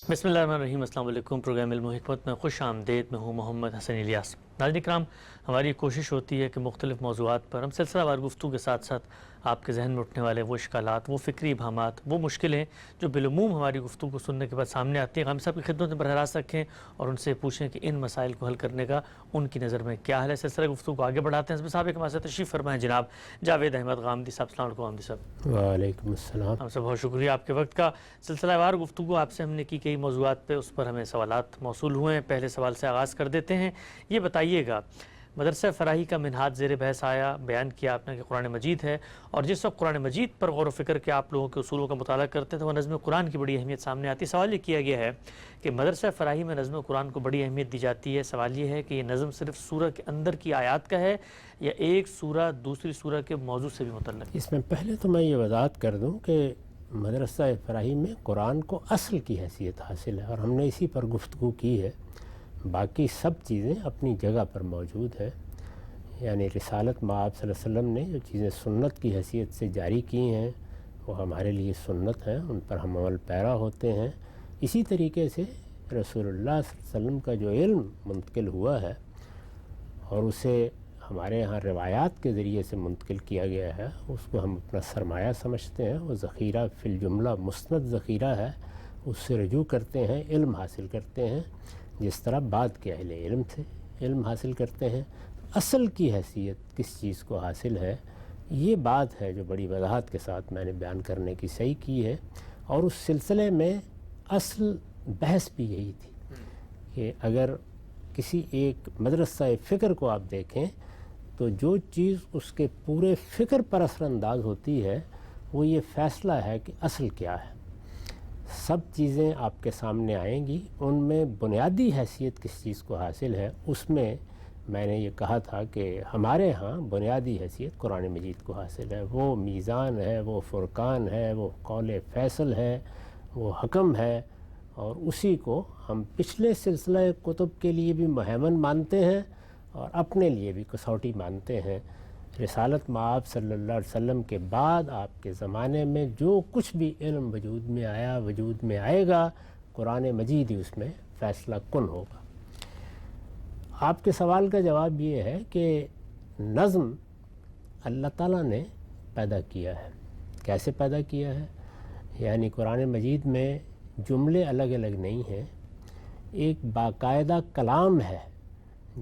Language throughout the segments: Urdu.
بسم اللہ الرحمن الرحیم۔ السلام علیکم۔ پروگرام علم و حکمت میں خوش آمدید۔ میں ہوں محمد حسن الیاس۔ ناظرین کرام، ہماری کوشش ہوتی ہے کہ مختلف موضوعات پر ہم سلسلہ وار گفتگو کے ساتھ ساتھ آپ کے ذہن میں اٹھنے والے وہ اشکالات، وہ فکری ابہامات، وہ مشکلیں جو بالعموم ہماری گفتگو کو سننے کے بعد سامنے آتی ہیں، ہم صاحب کی خدمت میں براہ راست رکھیں اور ان سے پوچھیں کہ ان مسائل کو حل کرنے کا ان کی نظر میں کیا حل ہے۔ سلسلہ گفتگو کو آگے بڑھاتے ہیں۔ صاحب ایک ہمارے ساتھ تشریف فرمائیں جناب جاوید احمد غامدی صاحب۔ السلام علیکم غامدی صاحب۔ وعلیکم السلام۔ ہم سب بہت شکریہ آپ کے وقت کا۔ سلسلہ وار گفتگو آپ سے ہم نے کی کئی موضوعات پہ، اس پر ہمیں سوالات موصول ہوئے ہیں۔ پہلے سوال سے آغاز کر دیتے ہیں۔ یہ بتائیے گا، مدرسہ فراہی کا منہاج زیر بحث آیا، بیان کیا آپ نے کہ قرآن مجید ہے، اور جس وقت قرآن مجید پر غور و فکر کے آپ لوگوں کے اصولوں کا مطالعہ کرتے ہیں تو وہ نظم قرآن کی بڑی اہمیت سامنے آتی ہے۔ سوال یہ کیا گیا ہے کہ مدرسہ فراہی میں نظم قرآن کو بڑی اہمیت دی جاتی ہے۔ سوال یہ ہے کہ یہ نظم صرف سورہ کے اندر کی آیات کا ہے یا ایک سورہ دوسری سورہ کے موضوع سے بھی متعلق ہے؟ اس میں پہلے تو میں یہ وضاحت کر دوں کہ مدرسہ فراہی میں قرآن کو اصل کی حیثیت حاصل ہے اور ہم نے اسی پر گفتگو کی ہے۔ باقی سب چیزیں اپنی جگہ پر موجود ہیں، یعنی رسالت مآب صلی اللہ علیہ وسلم نے جو چیزیں سنت کی حیثیت سے جاری کی ہیں وہ ہمارے لیے سنت ہیں، ان پر ہم عمل پیرا ہوتے ہیں۔ اسی طریقے سے رسول اللہ صلی اللہ علیہ وسلم کا جو علم منتقل ہوا ہے اور اسے ہمارے ہاں روایات کے ذریعے سے منتقل کیا گیا ہے، اس کو ہم اپنا سرمایہ سمجھتے ہیں۔ وہ ذخیرہ فی الجملہ مسند ذخیرہ ہے، اس سے رجوع کرتے ہیں، علم حاصل کرتے ہیں، جس طرح بعد کے اہل علم سے علم حاصل کرتے ہیں۔ اصل کی حیثیت کس چیز کو حاصل ہے، یہ بات ہے جو بڑی وضاحت کے ساتھ میں نے بیان کرنے کی صحیح کی ہے، اور اس سلسلے میں اصل بحث بھی یہی تھی کہ اگر کسی ایک مدرسہ فکر کو آپ دیکھیں تو جو چیز اس کے پورے فکر پر اثر انداز ہوتی ہے وہ یہ فیصلہ ہے کہ اصل کیا ہے۔ سب چیزیں آپ کے سامنے آئیں گی، ان میں بنیادی حیثیت کس چیز کو حاصل ہے، اس میں نے یہ کہا تھا کہ ہمارے ہاں بنیادی حیثیت قرآن مجید کو حاصل ہے۔ وہ میزان ہے، وہ فرقان ہے، وہ قول فیصل ہے، وہ حکم ہے، اور اسی کو ہم پچھلے سلسلہ کتب کے لیے بھی مہمن مانتے ہیں اور اپنے لیے بھی کسوٹی مانتے ہیں۔ رسالت مآب صلی اللہ علیہ وسلم کے بعد آپ کے زمانے میں جو کچھ بھی علم وجود میں آیا، وجود میں آئے گا، قرآن مجید ہی اس میں فیصلہ کن ہوگا۔ آپ کے سوال کا جواب یہ ہے کہ نظم اللہ تعالیٰ نے پیدا کیا ہے۔ کیسے پیدا کیا ہے؟ یعنی قرآن مجید میں جملے الگ الگ نہیں ہیں، ایک باقاعدہ کلام ہے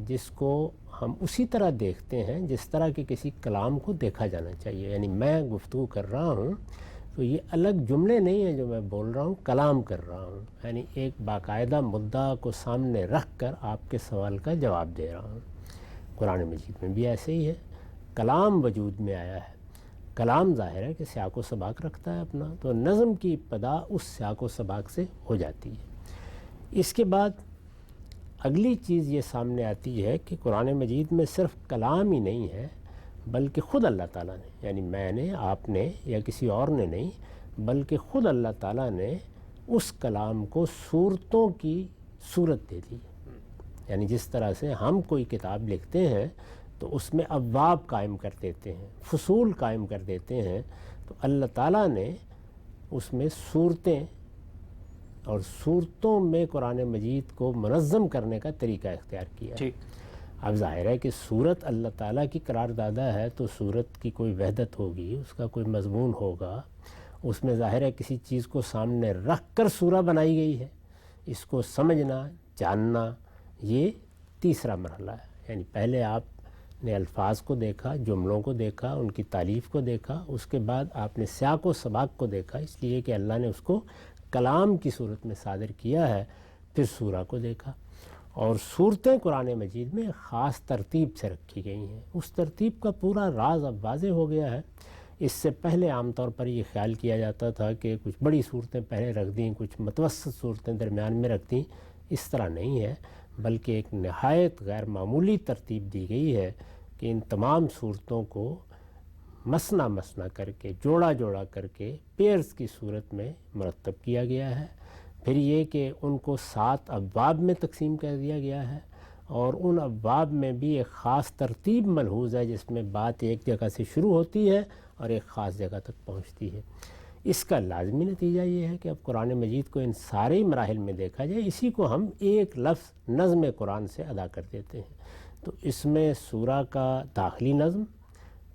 جس کو ہم اسی طرح دیکھتے ہیں جس طرح کہ کسی کلام کو دیکھا جانا چاہیے۔ یعنی میں گفتگو کر رہا ہوں تو یہ الگ جملے نہیں ہیں جو میں بول رہا ہوں، کلام کر رہا ہوں، یعنی ایک باقاعدہ مدعا کو سامنے رکھ کر آپ کے سوال کا جواب دے رہا ہوں۔ قرآن مجید میں بھی ایسے ہی ہے، کلام وجود میں آیا ہے۔ کلام ظاہر ہے کہ سیاق و سباق رکھتا ہے اپنا، تو نظم کی ابتدا اس سیاق و سباق سے ہو جاتی ہے۔ اس کے بعد اگلی چیز یہ سامنے آتی ہے کہ قرآن مجید میں صرف کلام ہی نہیں ہے بلکہ خود اللہ تعالیٰ نے، یعنی میں نے، آپ نے یا کسی اور نے نہیں، بلکہ خود اللہ تعالیٰ نے اس کلام کو صورتوں کی صورت دے دی۔ یعنی جس طرح سے ہم کوئی کتاب لکھتے ہیں تو اس میں ابواب قائم کر دیتے ہیں، فصول قائم کر دیتے ہیں، تو اللہ تعالیٰ نے اس میں صورتیں اور صورتوں میں قرآن مجید کو منظم کرنے کا طریقہ اختیار کیا ہے۔ اب ظاہر ہے کہ صورت اللہ تعالیٰ کی قرار دادہ ہے تو صورت کی کوئی وحدت ہوگی، اس کا کوئی مضمون ہوگا، اس میں ظاہر ہے کسی چیز کو سامنے رکھ کر سورہ بنائی گئی ہے۔ اس کو سمجھنا، جاننا، یہ تیسرا مرحلہ ہے۔ یعنی پہلے آپ نے الفاظ کو دیکھا، جملوں کو دیکھا، ان کی تعلیف کو دیکھا، اس کے بعد آپ نے سیاق و سباق کو دیکھا، اس لیے کہ اللہ نے اس کو کلام کی صورت میں صادر کیا ہے، پھر سورہ کو دیکھا۔ اور صورتیں قرآن مجید میں خاص ترتیب سے رکھی گئی ہیں۔ اس ترتیب کا پورا راز اب واضح ہو گیا ہے۔ اس سے پہلے عام طور پر یہ خیال کیا جاتا تھا کہ کچھ بڑی صورتیں پہلے رکھ دیں، کچھ متوسط صورتیں درمیان میں رکھ دیں۔ اس طرح نہیں ہے، بلکہ ایک نہایت غیر معمولی ترتیب دی گئی ہے کہ ان تمام صورتوں کو مسنا مسنا کر کے، جوڑا جوڑا کر کے پیئرز کی صورت میں مرتب کیا گیا ہے۔ پھر یہ کہ ان کو 7 ابواب میں تقسیم کر دیا گیا ہے، اور ان ابواب میں بھی ایک خاص ترتیب ملحوظ ہے جس میں بات ایک جگہ سے شروع ہوتی ہے اور ایک خاص جگہ تک پہنچتی ہے۔ اس کا لازمی نتیجہ یہ ہے کہ اب قرآن مجید کو ان سارے مراحل میں دیکھا جائے، اسی کو ہم ایک لفظ نظم قرآن سے ادا کر دیتے ہیں۔ تو اس میں سورہ کا داخلی نظم،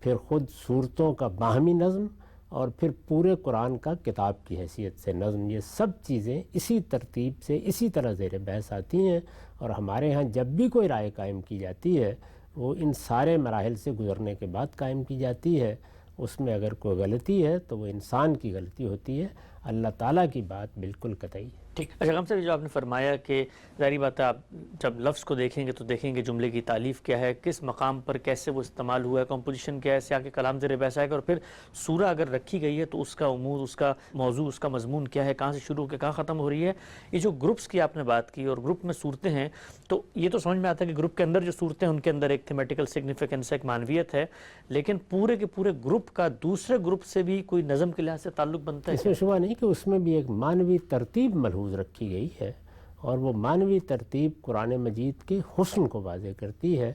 پھر خود صورتوں کا باہمی نظم، اور پھر پورے قرآن کا کتاب کی حیثیت سے نظم، یہ سب چیزیں اسی ترتیب سے اسی طرح زیر بحث آتی ہیں، اور ہمارے ہاں جب بھی کوئی رائے قائم کی جاتی ہے وہ ان سارے مراحل سے گزرنے کے بعد قائم کی جاتی ہے۔ اس میں اگر کوئی غلطی ہے تو وہ انسان کی غلطی ہوتی ہے، اللہ تعالیٰ کی بات بالکل قطعی ہے۔ ٹھیک، اچھا غم صاحب، جو آپ نے فرمایا کہ ظاہری بات ہے آپ جب لفظ کو دیکھیں گے تو دیکھیں گے جملے کی تالیف کیا ہے، کس مقام پر کیسے وہ استعمال ہوا ہے، کمپوزیشن کیا ہے، سیاق کلام زیر بحث آئے گا، اور پھر سورہ اگر رکھی گئی ہے تو اس کا عمود، اس کا موضوع، اس کا مضمون کیا ہے، کہاں سے شروع ہو کے کہاں ختم ہو رہی ہے۔ یہ جو گروپس کی آپ نے بات کی اور گروپ میں صورتیں ہیں، تو یہ تو سمجھ میں آتا ہے کہ گروپ کے اندر جو صورتیں ہیں ان کے اندر ایک تھیمیٹیکل سگنیفیکنس، ایک معنویت ہے، لیکن پورے کے پورے گروپ کا دوسرے گروپ سے بھی کوئی نظم کے لحاظ سے تعلق بنتا ہے؟ اس میں شبہ نہیں کہ اس میں بھی ایک معنوی ترتیب ملحوظ رکھی گئی ہے، اور وہ معنوی ترتیب قرآن مجید کے حسن کو واضح کرتی ہے۔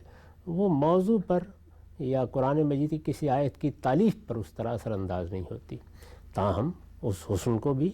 وہ موضوع پر یا قرآن مجید کی کسی آیت کی تالیف پر اس طرح اثر انداز نہیں ہوتی، تاہم اس حسن کو بھی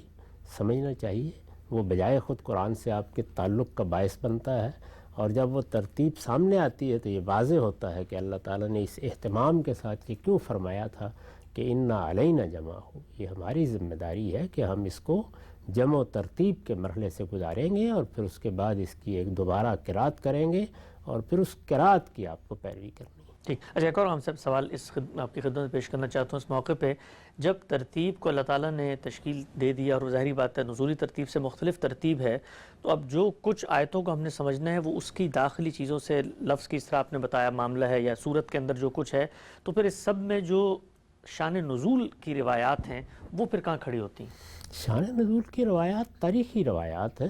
سمجھنا چاہیے۔ وہ بجائے خود قرآن سے آپ کے تعلق کا باعث بنتا ہے، اور جب وہ ترتیب سامنے آتی ہے تو یہ واضح ہوتا ہے کہ اللہ تعالیٰ نے اس اہتمام کے ساتھ یہ کیوں فرمایا تھا کہ انا علینا جمع ہو، یہ ہماری ذمہ داری ہے کہ ہم اس کو جمع و ترتیب کے مرحلے سے گزاریں گے، اور پھر اس کے بعد اس کی ایک دوبارہ قرات کریں گے، اور پھر اس قرات کی آپ کو پیروی کرنی ہے۔ ٹھیک، اچھا ایک اور ہم سب سوال آپ کی خدمت میں پیش کرنا چاہتا ہوں اس موقع پہ، جب ترتیب کو اللہ تعالیٰ نے تشکیل دے دیا، اور ظاہری بات ہے نزولی ترتیب سے مختلف ترتیب ہے، تو اب جو کچھ آیتوں کو ہم نے سمجھنا ہے وہ اس کی داخلی چیزوں سے، لفظ کی اس طرح آپ نے بتایا معاملہ ہے، یا صورت کے اندر جو کچھ ہے، تو پھر اس سب میں جو شان نزول کی روایات ہیں وہ پھر کہاں کھڑی ہوتی ہیں؟ شان نزول کی روایات تاریخی روایات ہیں۔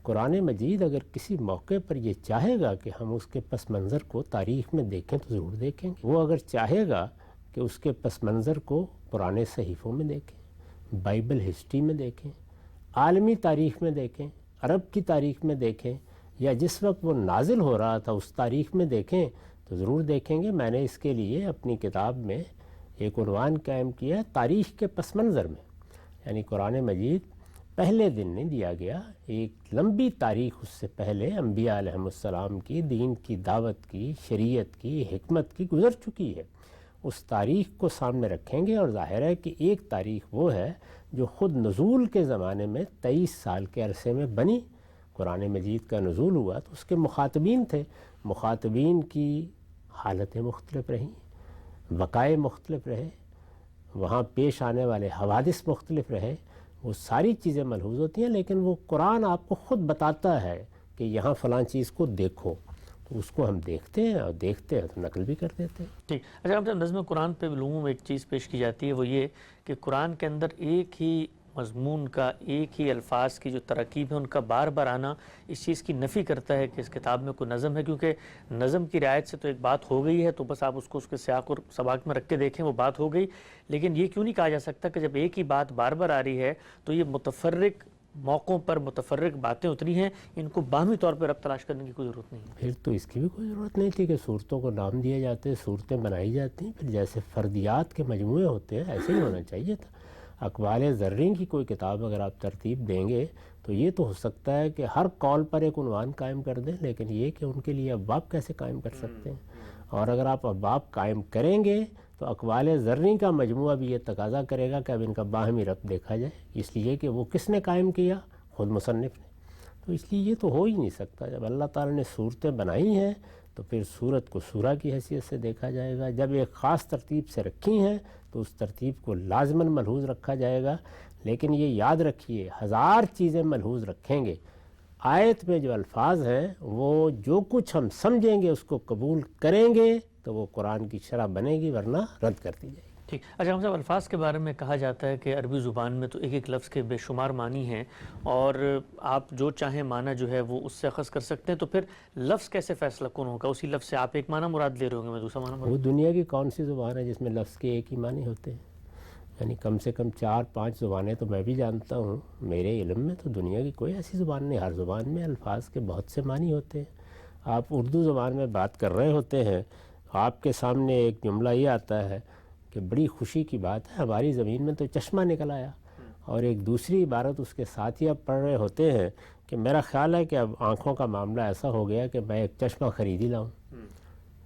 قرآن مجید اگر کسی موقع پر یہ چاہے گا کہ ہم اس کے پس منظر کو تاریخ میں دیکھیں تو ضرور دیکھیں گے۔ وہ اگر چاہے گا کہ اس کے پس منظر کو پرانے صحیفوں میں دیکھیں، بائبل ہسٹری میں دیکھیں، عالمی تاریخ میں دیکھیں، عرب کی تاریخ میں دیکھیں، یا جس وقت وہ نازل ہو رہا تھا اس تاریخ میں دیکھیں تو ضرور دیکھیں گے۔ میں نے اس کے لیے اپنی کتاب میں ایک عنوان قائم کیا ہے تاریخ کے پس منظر میں، یعنی قرآن مجید پہلے دن نہیں دیا گیا، ایک لمبی تاریخ اس سے پہلے انبیاء علیہم السلام کی دین کی دعوت کی، شریعت کی، حکمت کی گزر چکی ہے۔ اس تاریخ کو سامنے رکھیں گے، اور ظاہر ہے کہ ایک تاریخ وہ ہے جو خود نزول کے زمانے میں 23 سال کے عرصے میں بنی۔ قرآن مجید کا نزول ہوا تو اس کے مخاطبین تھے، مخاطبین کی حالتیں مختلف رہیں، وقائع مختلف رہے، وہاں پیش آنے والے حوادث مختلف رہے، وہ ساری چیزیں ملحوظ ہوتی ہیں، لیکن وہ قرآن آپ کو خود بتاتا ہے کہ یہاں فلاں چیز کو دیکھو، تو اس کو ہم دیکھتے ہیں، اور دیکھتے ہیں تو نقل بھی کر دیتے ہیں۔ ٹھیک، اچھا ہم نظم قرآن پہ علوم میں ایک چیز پیش کی جاتی ہے، وہ یہ کہ قرآن کے اندر ایک ہی مضمون کا، ایک ہی الفاظ کی جو ترکیب ہے ان کا بار بار آنا اس چیز کی نفی کرتا ہے کہ اس کتاب میں کوئی نظم ہے، کیونکہ نظم کی رعایت سے تو ایک بات ہو گئی ہے، تو بس آپ اس کو اس کے سیاق اور سباق میں رکھ کے دیکھیں، وہ بات ہو گئی، لیکن یہ کیوں نہیں کہا جا سکتا کہ جب ایک ہی بات بار بار آ رہی ہے تو یہ متفرق موقعوں پر متفرق باتیں اتری ہیں، ان کو باہمی طور پر ربط تلاش کرنے کی کوئی ضرورت نہیں ہے؟ پھر تو اس کی بھی کوئی ضرورت نہیں تھی کہ صورتوں کو نام دیے جاتے، صورتیں بنائی جاتی ہیں، پھر جیسے فردیات کے مجموعے ہوتے ہیں ایسے ہی ہونا چاہیے تھا۔ اقوال زرین کی کوئی کتاب اگر آپ ترتیب دیں گے تو یہ تو ہو سکتا ہے کہ ہر قول پر ایک عنوان قائم کر دیں، لیکن یہ کہ ان کے لیے ابواب کیسے قائم کر سکتے ہیں؟ اور اگر آپ ابواب قائم کریں گے تو اقوال زرین کا مجموعہ بھی یہ تقاضا کرے گا کہ اب ان کا باہمی ربط دیکھا جائے، اس لیے کہ وہ کس نے قائم کیا؟ خود مصنف نے۔ تو اس لیے یہ تو ہو ہی نہیں سکتا۔ جب اللہ تعالیٰ نے صورتیں بنائی ہیں تو پھر صورت کو سورہ کی حیثیت سے دیکھا جائے گا، جب ایک خاص ترتیب سے رکھی ہیں تو اس ترتیب کو لازماً ملحوظ رکھا جائے گا، لیکن یہ یاد رکھیے 1000 چیزیں ملحوظ رکھیں گے، آیت میں جو الفاظ ہیں وہ جو کچھ ہم سمجھیں گے اس کو قبول کریں گے تو وہ قرآن کی شرح بنے گی، ورنہ رد کر دی جائے گی۔ ٹھیک، اچھا ہم صاحب الفاظ کے بارے میں کہا جاتا ہے کہ عربی زبان میں تو ایک ایک لفظ کے بے شمار معنی ہیں، اور آپ جو چاہیں معنی جو ہے وہ اس سے اخذ کر سکتے ہیں، تو پھر لفظ کیسے فیصلہ کن ہوگا؟ اسی لفظ سے آپ ایک معنی مراد لے رہے ہوں گے، میں دوسرا معنی مراد۔ وہ دنیا کی کون سی زبان ہے جس میں لفظ کے ایک ہی معنی ہوتے ہیں؟ یعنی کم سے کم 4-5 زبانیں تو میں بھی جانتا ہوں، میرے علم میں تو دنیا کی کوئی ایسی زبان نہیں۔ ہر زبان میں الفاظ کے بہت سے معنی ہوتے ہیں۔ آپ اردو زبان میں بات کر رہے ہوتے ہیں، آپ کے سامنے ایک جملہ یہ آتا ہے کہ بڑی خوشی کی بات ہے ہماری زمین میں تو چشمہ نکل آیا، اور ایک دوسری عبارت اس کے ساتھ ہی اب پڑھ رہے ہوتے ہیں کہ میرا خیال ہے کہ اب آنکھوں کا معاملہ ایسا ہو گیا کہ میں ایک چشمہ خرید ہی لاؤں.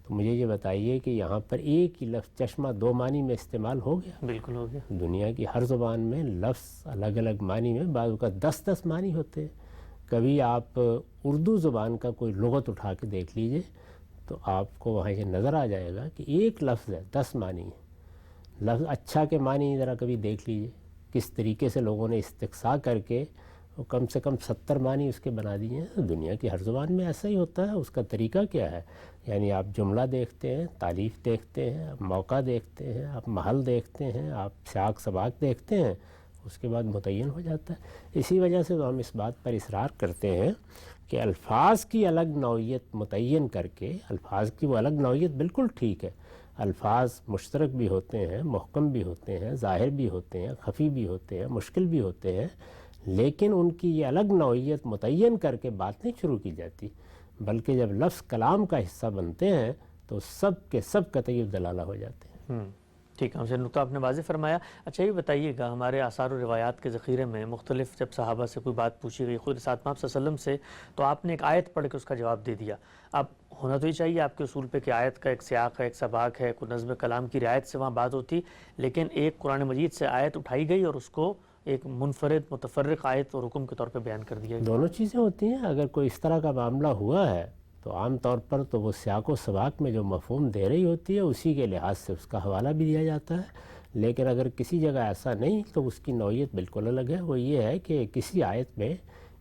تو مجھے یہ بتائیے کہ یہاں پر ایک ہی لفظ چشمہ 2 معنی میں استعمال ہو گیا. بالکل ہو گیا. دنیا کی ہر زبان میں لفظ الگ الگ معنی میں، بعض اوقات 10 معنی ہوتے ہیں. کبھی آپ اردو زبان کا کوئی لغت اٹھا کے دیکھ لیجئے تو آپ کو وہاں یہ نظر آ جائے گا کہ ایک لفظ ہے 10 معنی ہے. لفظ اچھا کے معنی ذرا کبھی دیکھ لیجئے کس طریقے سے لوگوں نے استقصاء کر کے کم سے کم 70 معنی اس کے بنا دیے ہیں. دنیا کی ہر زبان میں ایسا ہی ہوتا ہے. اس کا طریقہ کیا ہے؟ یعنی آپ جملہ دیکھتے ہیں، تعریف دیکھتے ہیں، آپ موقع دیکھتے ہیں، آپ محل دیکھتے ہیں، آپ سیاق سباق دیکھتے ہیں، اس کے بعد متعین ہو جاتا ہے. اسی وجہ سے تو ہم اس بات پر اصرار کرتے ہیں کہ الفاظ کی الگ نوعیت متعین کر کے، الفاظ کی وہ الگ نوعیت بالکل ٹھیک ہے، الفاظ مشترک بھی ہوتے ہیں، محکم بھی ہوتے ہیں، ظاہر بھی ہوتے ہیں، خفی بھی ہوتے ہیں، مشکل بھی ہوتے ہیں، لیکن ان کی یہ الگ نوعیت متعین کر کے بات نہیں شروع کی جاتی، بلکہ جب لفظ کلام کا حصہ بنتے ہیں تو سب کے سب قطعی دلالہ ہو جاتے ہیں. ٹھیک ہے، نقطہ آپ نے واضح فرمایا. اچھا یہ بتائیے گا، ہمارے آثار و روایات کے ذخیرے میں مختلف جب صحابہ سے کوئی بات پوچھی گئی، خود ساتھ آپ صلی اللہ علیہ وسلم سے، تو آپ نے ایک آیت پڑھ کے اس کا جواب دے دیا. اب ہونا تو ہی چاہیے آپ کے اصول پہ کہ آیت کا ایک سیاق ہے، ایک سباق ہے، کوئی نظم کلام کی رعایت سے وہاں بات ہوتی، لیکن ایک قرآن مجید سے آیت اٹھائی گئی اور اس کو ایک منفرد متفرق آیت اور حکم کے طور پہ بیان کر دیا گیا. دونوں چیزیں ہوتی ہیں. اگر کوئی اس طرح کا معاملہ ہوا ہے تو عام طور پر تو وہ سیاق و سباق میں جو مفہوم دے رہی ہوتی ہے اسی کے لحاظ سے اس کا حوالہ بھی دیا جاتا ہے. لیکن اگر کسی جگہ ایسا نہیں تو اس کی نوعیت بالکل الگ ہے. وہ یہ ہے کہ کسی آیت میں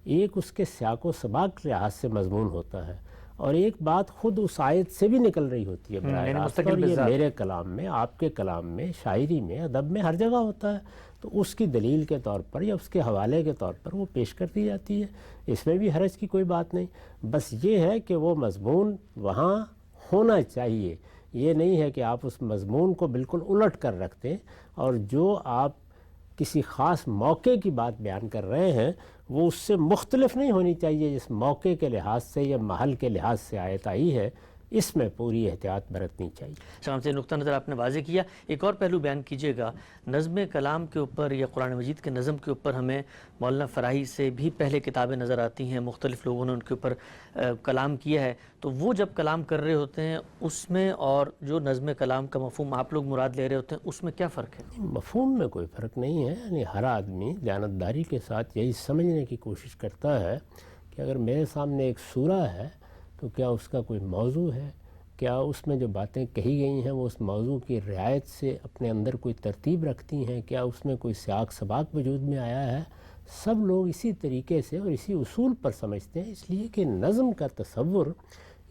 ایک اس کے سیاق و سباق کے لحاظ سے مضمون ہوتا ہے اور ایک بات خود اس آیت سے بھی نکل رہی ہوتی ہے براہ راست. اور یہ میرے کلام میں، آپ کے کلام میں، شاعری میں، ادب میں ہر جگہ ہوتا ہے. تو اس کی دلیل کے طور پر یا اس کے حوالے کے طور پر وہ پیش کر دی جاتی ہے. اس میں بھی حرج کی کوئی بات نہیں. بس یہ ہے کہ وہ مضمون وہاں ہونا چاہیے. یہ نہیں ہے کہ آپ اس مضمون کو بالکل الٹ کر رکھتے ہیں اور جو آپ کسی خاص موقع کی بات بیان کر رہے ہیں وہ اس سے مختلف نہیں ہونی چاہیے جس موقع کے لحاظ سے یا محل کے لحاظ سے آیت آئی ہے. اس میں پوری احتیاط برتنی چاہیے. شام سے نقطہ نظر آپ نے واضح کیا. ایک اور پہلو بیان کیجیے گا، نظم کلام کے اوپر یا قرآن مجید کے نظم کے اوپر ہمیں مولانا فراہی سے بھی پہلے کتابیں نظر آتی ہیں، مختلف لوگوں نے ان کے اوپر کلام کیا ہے. تو وہ جب کلام کر رہے ہوتے ہیں اس میں اور جو نظم کلام کا مفہوم آپ لوگ مراد لے رہے ہوتے ہیں اس میں کیا فرق ہے؟ مفہوم میں کوئی فرق نہیں ہے. یعنی ہر آدمی دیانتداری کے ساتھ یہی سمجھنے کی کوشش کرتا ہے کہ اگر میرے سامنے ایک سورہ ہے تو کیا اس کا کوئی موضوع ہے، کیا اس میں جو باتیں کہی گئی ہیں وہ اس موضوع کی رعایت سے اپنے اندر کوئی ترتیب رکھتی ہیں، کیا اس میں کوئی سیاق سباق وجود میں آیا ہے. سب لوگ اسی طریقے سے اور اسی اصول پر سمجھتے ہیں. اس لیے کہ نظم کا تصور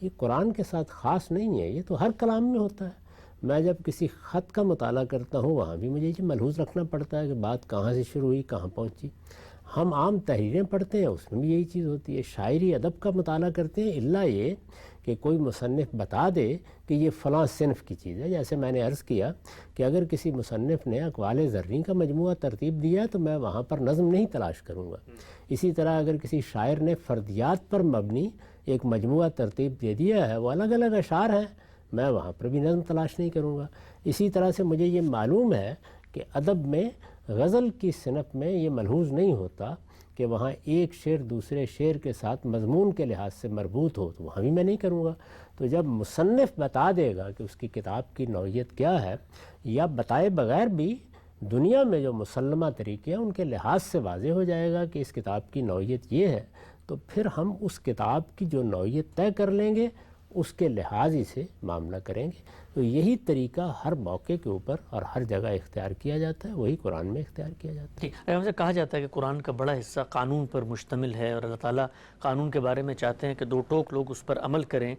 یہ قرآن کے ساتھ خاص نہیں ہے، یہ تو ہر کلام میں ہوتا ہے. میں جب کسی خط کا مطالعہ کرتا ہوں وہاں بھی مجھے یہ ملحوظ رکھنا پڑتا ہے کہ بات کہاں سے شروع ہوئی، کہاں پہنچی. ہم عام تحریریں پڑھتے ہیں اس میں بھی یہی چیز ہوتی ہے. شاعری ادب کا مطالعہ کرتے ہیں الا یہ کہ کوئی مصنف بتا دے کہ یہ فلاں صنف کی چیز ہے. جیسے میں نے عرض کیا کہ اگر کسی مصنف نے اقوال زریں کا مجموعہ ترتیب دیا تو میں وہاں پر نظم نہیں تلاش کروں گا. اسی طرح اگر کسی شاعر نے فردیات پر مبنی ایک مجموعہ ترتیب دے دیا ہے، وہ الگ الگ اشعار ہیں، میں وہاں پر بھی نظم تلاش نہیں کروں گا. اسی طرح سے مجھے یہ معلوم ہے کہ ادب میں غزل کی صنف میں یہ ملحوظ نہیں ہوتا کہ وہاں ایک شعر دوسرے شعر کے ساتھ مضمون کے لحاظ سے مربوط ہو، تو وہاں بھی میں نہیں کروں گا. تو جب مصنف بتا دے گا کہ اس کی کتاب کی نوعیت کیا ہے، یا بتائے بغیر بھی دنیا میں جو مسلمہ طریقے ہیں ان کے لحاظ سے واضح ہو جائے گا کہ اس کتاب کی نوعیت یہ ہے، تو پھر ہم اس کتاب کی جو نوعیت طے کر لیں گے اس کے لحاظ ہی سے معاملہ کریں گے. تو یہی طریقہ ہر موقع کے اوپر اور ہر جگہ اختیار کیا جاتا ہے، وہی قرآن میں اختیار کیا جاتا ہے. اگر ہم سے کہا جاتا ہے کہ قرآن کا بڑا حصہ قانون پر مشتمل ہے اور اللہ تعالیٰ قانون کے بارے میں چاہتے ہیں کہ دو ٹوک لوگ اس پر عمل کریں.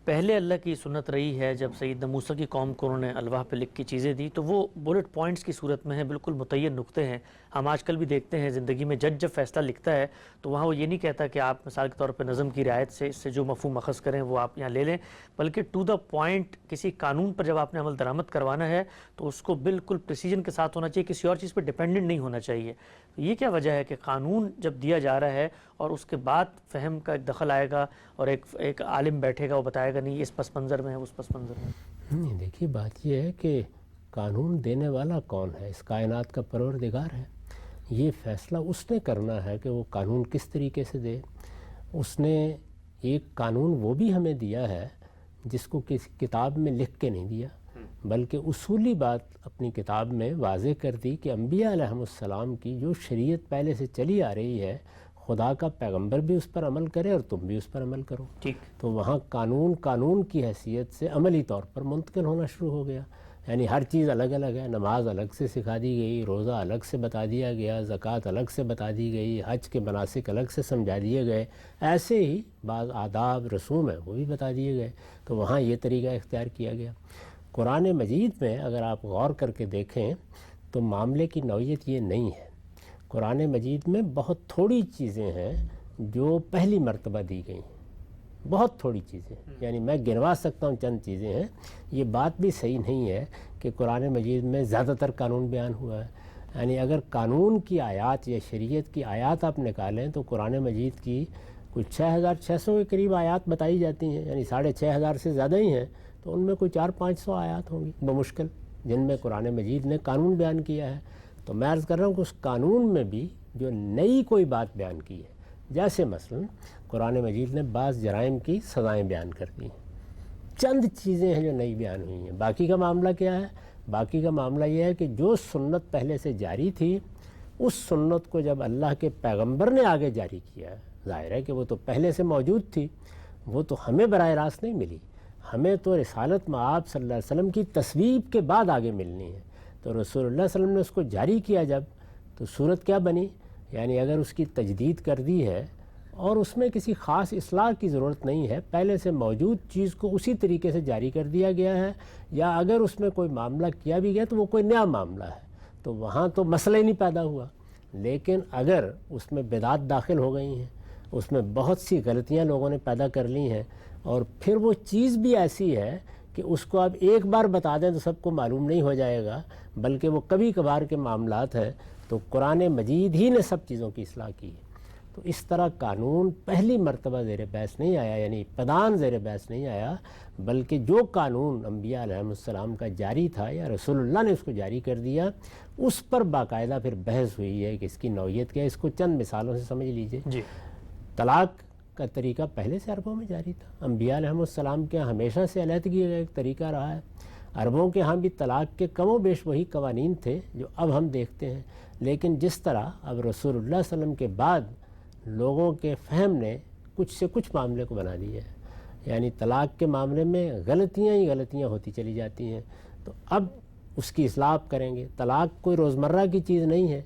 پہلے اللہ کی سنت رہی ہے جب سیدنا موسیٰ کی قوم کو انہوں نے الواح پہ لکھ کی چیزیں دی تو وہ بلٹ پوائنٹس کی صورت میں ہیں، بالکل متعین نقطے ہیں. ہم آج کل بھی دیکھتے ہیں زندگی میں جج جب فیصلہ لکھتا ہے تو وہاں وہ یہ نہیں کہتا کہ آپ مثال کے طور پہ نظم کی رعایت سے اس سے جو مفہوم اخذ کریں وہ آپ یہاں لے لیں، بلکہ ٹو دا پوائنٹ کسی قانون پر جب آپ نے عمل درآمد کروانا ہے تو اس کو بالکل پریسیجن کے ساتھ ہونا چاہیے، کسی اور چیز پہ ڈیپینڈنٹ نہیں ہونا چاہیے. یہ کیا وجہ ہے کہ قانون جب دیا جا رہا ہے اور اس کے بعد فہم کا ایک دخل آئے گا اور ایک عالم بیٹھے گا وہ بتائے گا نہیں یہ اس پس منظر میں ہے اس پس منظر میں؟ نہیں، دیکھیے بات یہ ہے کہ قانون دینے والا کون ہے؟ اس کائنات کا پروردگار ہے. یہ فیصلہ اس نے کرنا ہے کہ وہ قانون کس طریقے سے دے۔ اس نے ایک قانون وہ بھی ہمیں دیا ہے جس کو کسی کتاب میں لکھ کے نہیں دیا، بلکہ اصولی بات اپنی کتاب میں واضح کر دی کہ انبیاء علیہم السلام کی جو شریعت پہلے سے چلی آ رہی ہے، خدا کا پیغمبر بھی اس پر عمل کرے اور تم بھی اس پر عمل کرو۔ تو وہاں قانون کی حیثیت سے عملی طور پر منتقل ہونا شروع ہو گیا، یعنی ہر چیز الگ الگ ہے۔ نماز الگ سے سکھا دی گئی، روزہ الگ سے بتا دیا گیا، زکوٰۃ الگ سے بتا دی گئی، حج کے مناسک الگ سے سمجھا دیے گئے، ایسے ہی بعض آداب رسوم ہیں وہ بھی بتا دیے گئے۔ تو وہاں یہ طریقہ اختیار کیا گیا۔ قرآن مجید میں اگر آپ غور کر کے دیکھیں تو معاملے کی نوعیت یہ نہیں ہے۔ قرآن مجید میں بہت تھوڑی چیزیں ہیں جو پہلی مرتبہ دی گئی ہیں، بہت تھوڑی چیزیں، یعنی میں گنوا سکتا ہوں چند چیزیں ہیں۔ یہ بات بھی صحیح نہیں ہے کہ قرآن مجید میں زیادہ تر قانون بیان ہوا ہے۔ یعنی اگر قانون کی آیات یا شریعت کی آیات آپ نکالیں تو قرآن مجید کی کچھ 6600 کے قریب آیات بتائی جاتی ہیں، یعنی 6500 سے زیادہ ہی ہیں، تو ان میں کوئی 400-500 آیات ہوں گی بمشکل جن میں قرآن مجید نے قانون بیان کیا ہے۔ تو میں عرض کر رہا ہوں کہ اس قانون میں بھی جو نئی کوئی بات بیان کی ہے، جیسے مثلا قرآن مجید نے بعض جرائم کی سزائیں بیان کر دی ہیں، چند چیزیں ہیں جو نئی بیان ہوئی ہیں۔ باقی کا معاملہ کیا ہے؟ باقی کا معاملہ یہ ہے کہ جو سنت پہلے سے جاری تھی، اس سنت کو جب اللہ کے پیغمبر نے آگے جاری کیا ہے، ظاہر ہے کہ وہ تو پہلے سے موجود تھی، وہ تو ہمیں براہ راست نہیں ملی، ہمیں تو رسالت مآب صلی اللہ علیہ وسلم کی تصویب کے بعد آگے ملنی ہے۔ تو رسول اللہ صلی اللہ علیہ وسلم نے اس کو جاری کیا جب، تو صورت کیا بنی؟ یعنی اگر اس کی تجدید کر دی ہے اور اس میں کسی خاص اصلاح کی ضرورت نہیں ہے، پہلے سے موجود چیز کو اسی طریقے سے جاری کر دیا گیا ہے، یا اگر اس میں کوئی معاملہ کیا بھی گیا تو وہ کوئی نیا معاملہ ہے، تو وہاں تو مسئلہ ہی نہیں پیدا ہوا۔ لیکن اگر اس میں بدعات داخل ہو گئی ہیں، اس میں بہت سی غلطیاں لوگوں نے پیدا کر لی ہیں، اور پھر وہ چیز بھی ایسی ہے کہ اس کو آپ ایک بار بتا دیں تو سب کو معلوم نہیں ہو جائے گا، بلکہ وہ کبھی کبھار کے معاملات ہیں، تو قرآن مجید ہی نے سب چیزوں کی اصلاح کی ہے۔ تو اس طرح قانون پہلی مرتبہ زیر بحث نہیں آیا، یعنی ابتداً زیر بحث نہیں آیا، بلکہ جو قانون انبیاء علیہ السلام کا جاری تھا یا رسول اللہ نے اس کو جاری کر دیا، اس پر باقاعدہ پھر بحث ہوئی ہے کہ اس کی نوعیت کیا ہے۔ اس کو چند مثالوں سے سمجھ لیجئے۔ طلاق کا طریقہ پہلے سے عربوں میں جاری تھا، انبیاء علیہ السلام کے ہمیشہ سے علیحدگی کا ایک طریقہ رہا ہے۔ عربوں کے ہاں بھی طلاق کے کم و بیش وہی قوانین تھے جو اب ہم دیکھتے ہیں، لیکن جس طرح اب رسول اللہ صلی اللہ علیہ وسلم کے بعد لوگوں کے فہم نے کچھ سے کچھ معاملے کو بنا دیا ہے، یعنی طلاق کے معاملے میں غلطیاں ہی غلطیاں ہوتی چلی جاتی ہیں، تو اب اس کی اصلاح کریں گے۔ طلاق کوئی روزمرہ کی چیز نہیں ہے،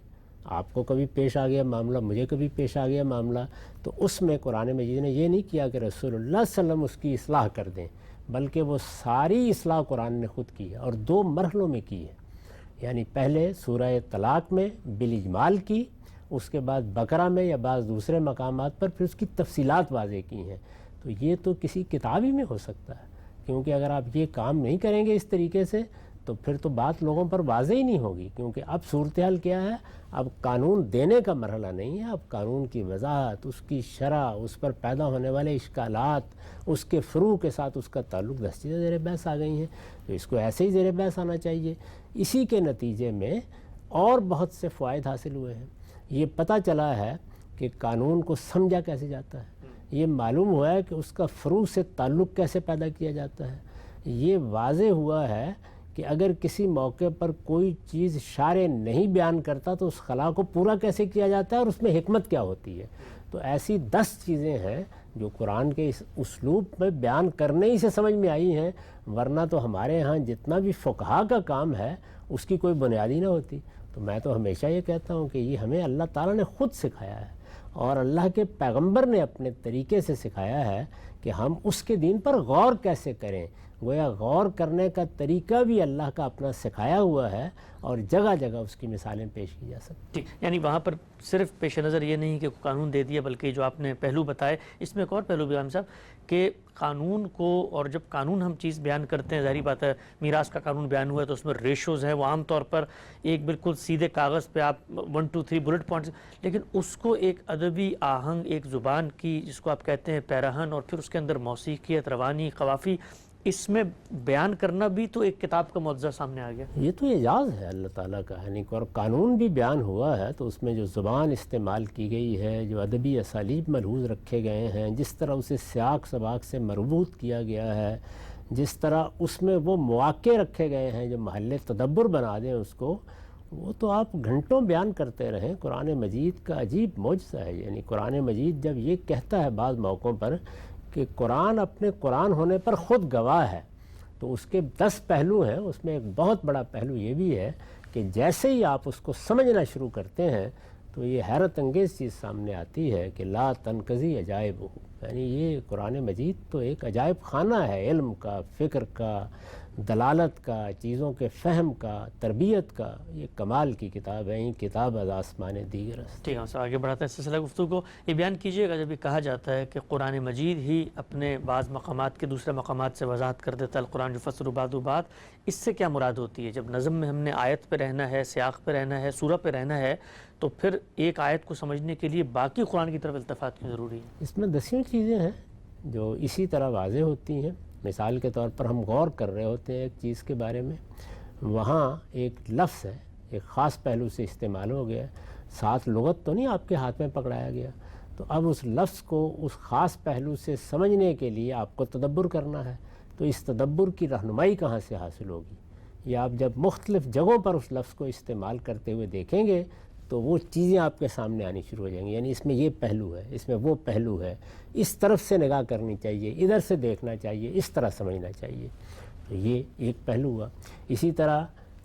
آپ کو کبھی پیش آ گیا معاملہ، مجھے کبھی پیش آ گیا معاملہ، تو اس میں قرآن مجید نے یہ نہیں کیا کہ رسول اللہ صلی اللہ علیہ وسلم اس کی اصلاح کر دیں، بلکہ وہ ساری اصلاح قرآن نے خود کی ہے، اور 2 مرحلوں میں کی ہے۔ یعنی پہلے سورہ طلاق میں بالاجمال کی، اس کے بعد بقرہ میں یا بعض دوسرے مقامات پر پھر اس کی تفصیلات واضح کی ہیں۔ تو یہ تو کسی کتاب ہی میں ہو سکتا ہے، کیونکہ اگر آپ یہ کام نہیں کریں گے اس طریقے سے تو پھر تو بات لوگوں پر واضح ہی نہیں ہوگی، کیونکہ اب صورتحال کیا ہے؟ اب قانون دینے کا مرحلہ نہیں ہے، اب قانون کی وضاحت، اس کی شرح، اس پر پیدا ہونے والے اشکالات، اس کے فروع کے ساتھ اس کا تعلق دستیاں زیر بحث آ گئی ہیں، تو اس کو ایسے ہی زیر بحث آنا چاہیے۔ اسی کے نتیجے میں اور بہت سے فوائد حاصل ہوئے ہیں۔ یہ پتہ چلا ہے کہ قانون کو سمجھا کیسے جاتا ہے، یہ معلوم ہوا ہے کہ اس کا فروع سے تعلق کیسے پیدا کیا جاتا ہے، یہ واضح ہوا ہے کہ اگر کسی موقع پر کوئی چیز شارع نہیں بیان کرتا تو اس خلا کو پورا کیسے کیا جاتا ہے اور اس میں حکمت کیا ہوتی ہے۔ تو ایسی 10 چیزیں ہیں جو قرآن کے اس اسلوب میں بیان کرنے ہی سے سمجھ میں آئی ہیں، ورنہ تو ہمارے ہاں جتنا بھی فقہا کا کام ہے اس کی کوئی بنیادی نہ ہوتی۔ تو میں تو ہمیشہ یہ کہتا ہوں کہ یہ ہمیں اللہ تعالیٰ نے خود سکھایا ہے، اور اللہ کے پیغمبر نے اپنے طریقے سے سکھایا ہے کہ ہم اس کے دین پر غور کیسے کریں۔ گویا غور کرنے کا طریقہ بھی اللہ کا اپنا سکھایا ہوا ہے، اور جگہ جگہ اس کی مثالیں پیش کی جا سکتی ہیں۔ یعنی وہاں پر صرف پیش نظر یہ نہیں کہ قانون دے دیا، بلکہ جو آپ نے پہلو بتائے، اس میں ایک اور پہلو بھی عام صاحب کہ قانون کو، اور جب قانون ہم چیز بیان کرتے ہیں، ظاہری بات ہے میراث کا قانون بیان ہوا ہے تو اس میں ریشوز ہیں، وہ عام طور پر ایک بالکل سیدھے کاغذ پہ آپ 1 2 3 بلٹ پوائنٹس، لیکن اس کو ایک ادبی آہنگ، ایک زبان کی جس کو آپ کہتے ہیں پیراہن، اور پھر اس کے اندر موسیقیت، روانی، قوافی، اس میں بیان کرنا بھی تو ایک کتاب کا معجزہ سامنے آ گیا. یہ تو اعجاز ہے اللہ تعالیٰ کا، یعنی اور قانون بھی بیان ہوا ہے تو اس میں جو زبان استعمال کی گئی ہے، جو ادبی اسالیب ملحوظ رکھے گئے ہیں، جس طرح اسے سیاق سباق سے مربوط کیا گیا ہے، جس طرح اس میں وہ مواقع رکھے گئے ہیں جو محل تدبر بنا دیں اس کو، وہ تو آپ گھنٹوں بیان کرتے رہیں. قرآن مجید کا عجیب معجزہ ہے. یعنی قرآن مجید جب یہ کہتا ہے بعض موقعوں پر کہ قرآن اپنے قرآن ہونے پر خود گواہ ہے، تو اس کے 10 پہلو ہیں. اس میں ایک بہت بڑا پہلو یہ بھی ہے کہ جیسے ہی آپ اس کو سمجھنا شروع کرتے ہیں تو یہ حیرت انگیز چیز سامنے آتی ہے کہ لا تنقضی عجائب ہو، یعنی یہ قرآن مجید تو ایک عجائب خانہ ہے، علم کا، فکر کا، دلالت کا، چیزوں کے فہم کا، تربیت کا. یہ کمال کی کتاب ہے. یہ کتاب از آسمان دیگر است. ٹھیک ہے سر، آگے بڑھاتے ہیں سلسلہ گفتگو کو. یہ بیان کیجیے گا جب یہ کہا جاتا ہے کہ قرآن مجید ہی اپنے بعض مقامات کے دوسرے مقامات سے وضاحت کر دیتا ہے، القرآن یفسر بعضہ بعض، اس سے کیا مراد ہوتی ہے؟ جب نظم میں ہم نے آیت پہ رہنا ہے، سیاق پہ رہنا ہے، سورہ پہ رہنا ہے، تو پھر ایک آیت کو سمجھنے کے لیے باقی قرآن کی طرف التفات کیوں ضروری ہے؟ اس میں 10 چیزیں ہیں جو اسی طرح واضح ہوتی ہیں. مثال کے طور پر ہم غور کر رہے ہوتے ہیں ایک چیز کے بارے میں، وہاں ایک لفظ ہے، ایک خاص پہلو سے استعمال ہو گیا، ساتھ لغت تو نہیں آپ کے ہاتھ میں پکڑایا گیا. تو اب اس لفظ کو اس خاص پہلو سے سمجھنے کے لیے آپ کو تدبر کرنا ہے. تو اس تدبر کی رہنمائی کہاں سے حاصل ہوگی؟ یہ آپ جب مختلف جگہوں پر اس لفظ کو استعمال کرتے ہوئے دیکھیں گے تو وہ چیزیں آپ کے سامنے آنی شروع ہو جائیں گی. یعنی اس میں یہ پہلو ہے، اس میں وہ پہلو ہے، اس طرف سے نگاہ کرنی چاہیے، ادھر سے دیکھنا چاہیے، اس طرح سمجھنا چاہیے. تو یہ ایک پہلو ہوا. اسی طرح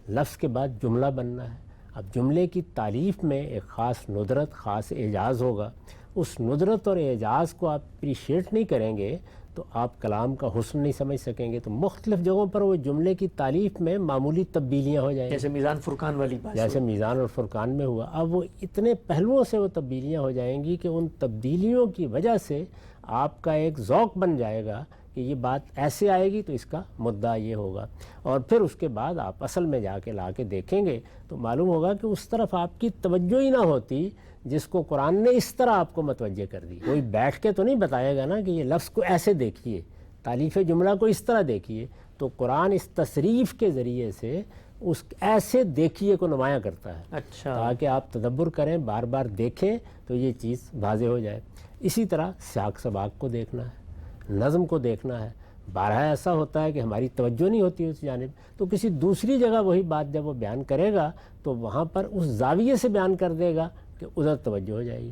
لفظ کے بعد جملہ بننا ہے. اب جملے کی تعریف میں ایک خاص ندرت، خاص اعجاز ہوگا. اس ندرت اور اعجاز کو آپ اپریشیٹ نہیں کریں گے تو آپ کلام کا حسن نہیں سمجھ سکیں گے. تو مختلف جگہوں پر وہ جملے کی تعریف میں معمولی تبدیلیاں ہو جائیں گی، جیسے میزان فرقان والی بات، جیسے میزان اور فرقان میں ہوا. اب وہ اتنے پہلوؤں سے وہ تبدیلیاں ہو جائیں گی کہ ان تبدیلیوں کی وجہ سے آپ کا ایک ذوق بن جائے گا کہ یہ بات ایسے آئے گی تو اس کا مدعا یہ ہوگا. اور پھر اس کے بعد آپ اصل میں جا کے لا کے دیکھیں گے تو معلوم ہوگا کہ اس طرف آپ کی توجہ ہی نہ ہوتی جس کو قرآن نے اس طرح آپ کو متوجہ کر دی. کوئی بیٹھ کے تو نہیں بتائے گا نا کہ یہ لفظ کو ایسے دیکھیے، تالیف جملہ کو اس طرح دیکھیے. تو قرآن اس تصریف کے ذریعے سے اس ایسے دیکھیے کو نمایاں کرتا ہے. اچھا، تاکہ تاکہ آپ تدبر کریں، بار بار دیکھیں تو یہ چیز واضح ہو جائے. اسی طرح سیاق سباق کو دیکھنا ہے، نظم کو دیکھنا ہے. بارہا ایسا ہوتا ہے کہ ہماری توجہ نہیں ہوتی اس جانب، تو کسی دوسری جگہ وہی بات جب وہ بیان کرے گا تو وہاں پر اس زاویے سے بیان کر دے گا کہ ادھر توجہ ہو جائے گی.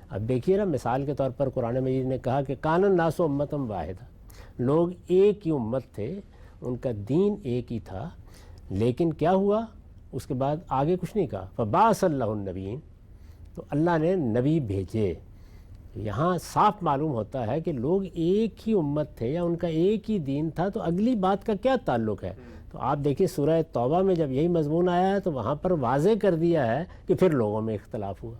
اب دیکھیے نا، مثال کے طور پر قرآن مجید نے کہا کہ کان الناس امۃ واحدہ، لوگ ایک ہی امت تھے، ان کا دین ایک ہی تھا. لیکن کیا ہوا اس کے بعد آگے کچھ نہیں کہا. فبعث اللہ النبیین، تو اللہ نے نبی بھیجے. یہاں صاف معلوم ہوتا ہے کہ لوگ ایک ہی امت تھے یا ان کا ایک ہی دین تھا، تو اگلی بات کا کیا تعلق ہے؟ تو آپ دیکھیے سورہ توبہ میں جب یہی مضمون آیا ہے تو وہاں پر واضح کر دیا ہے کہ پھر لوگوں میں اختلاف ہوا.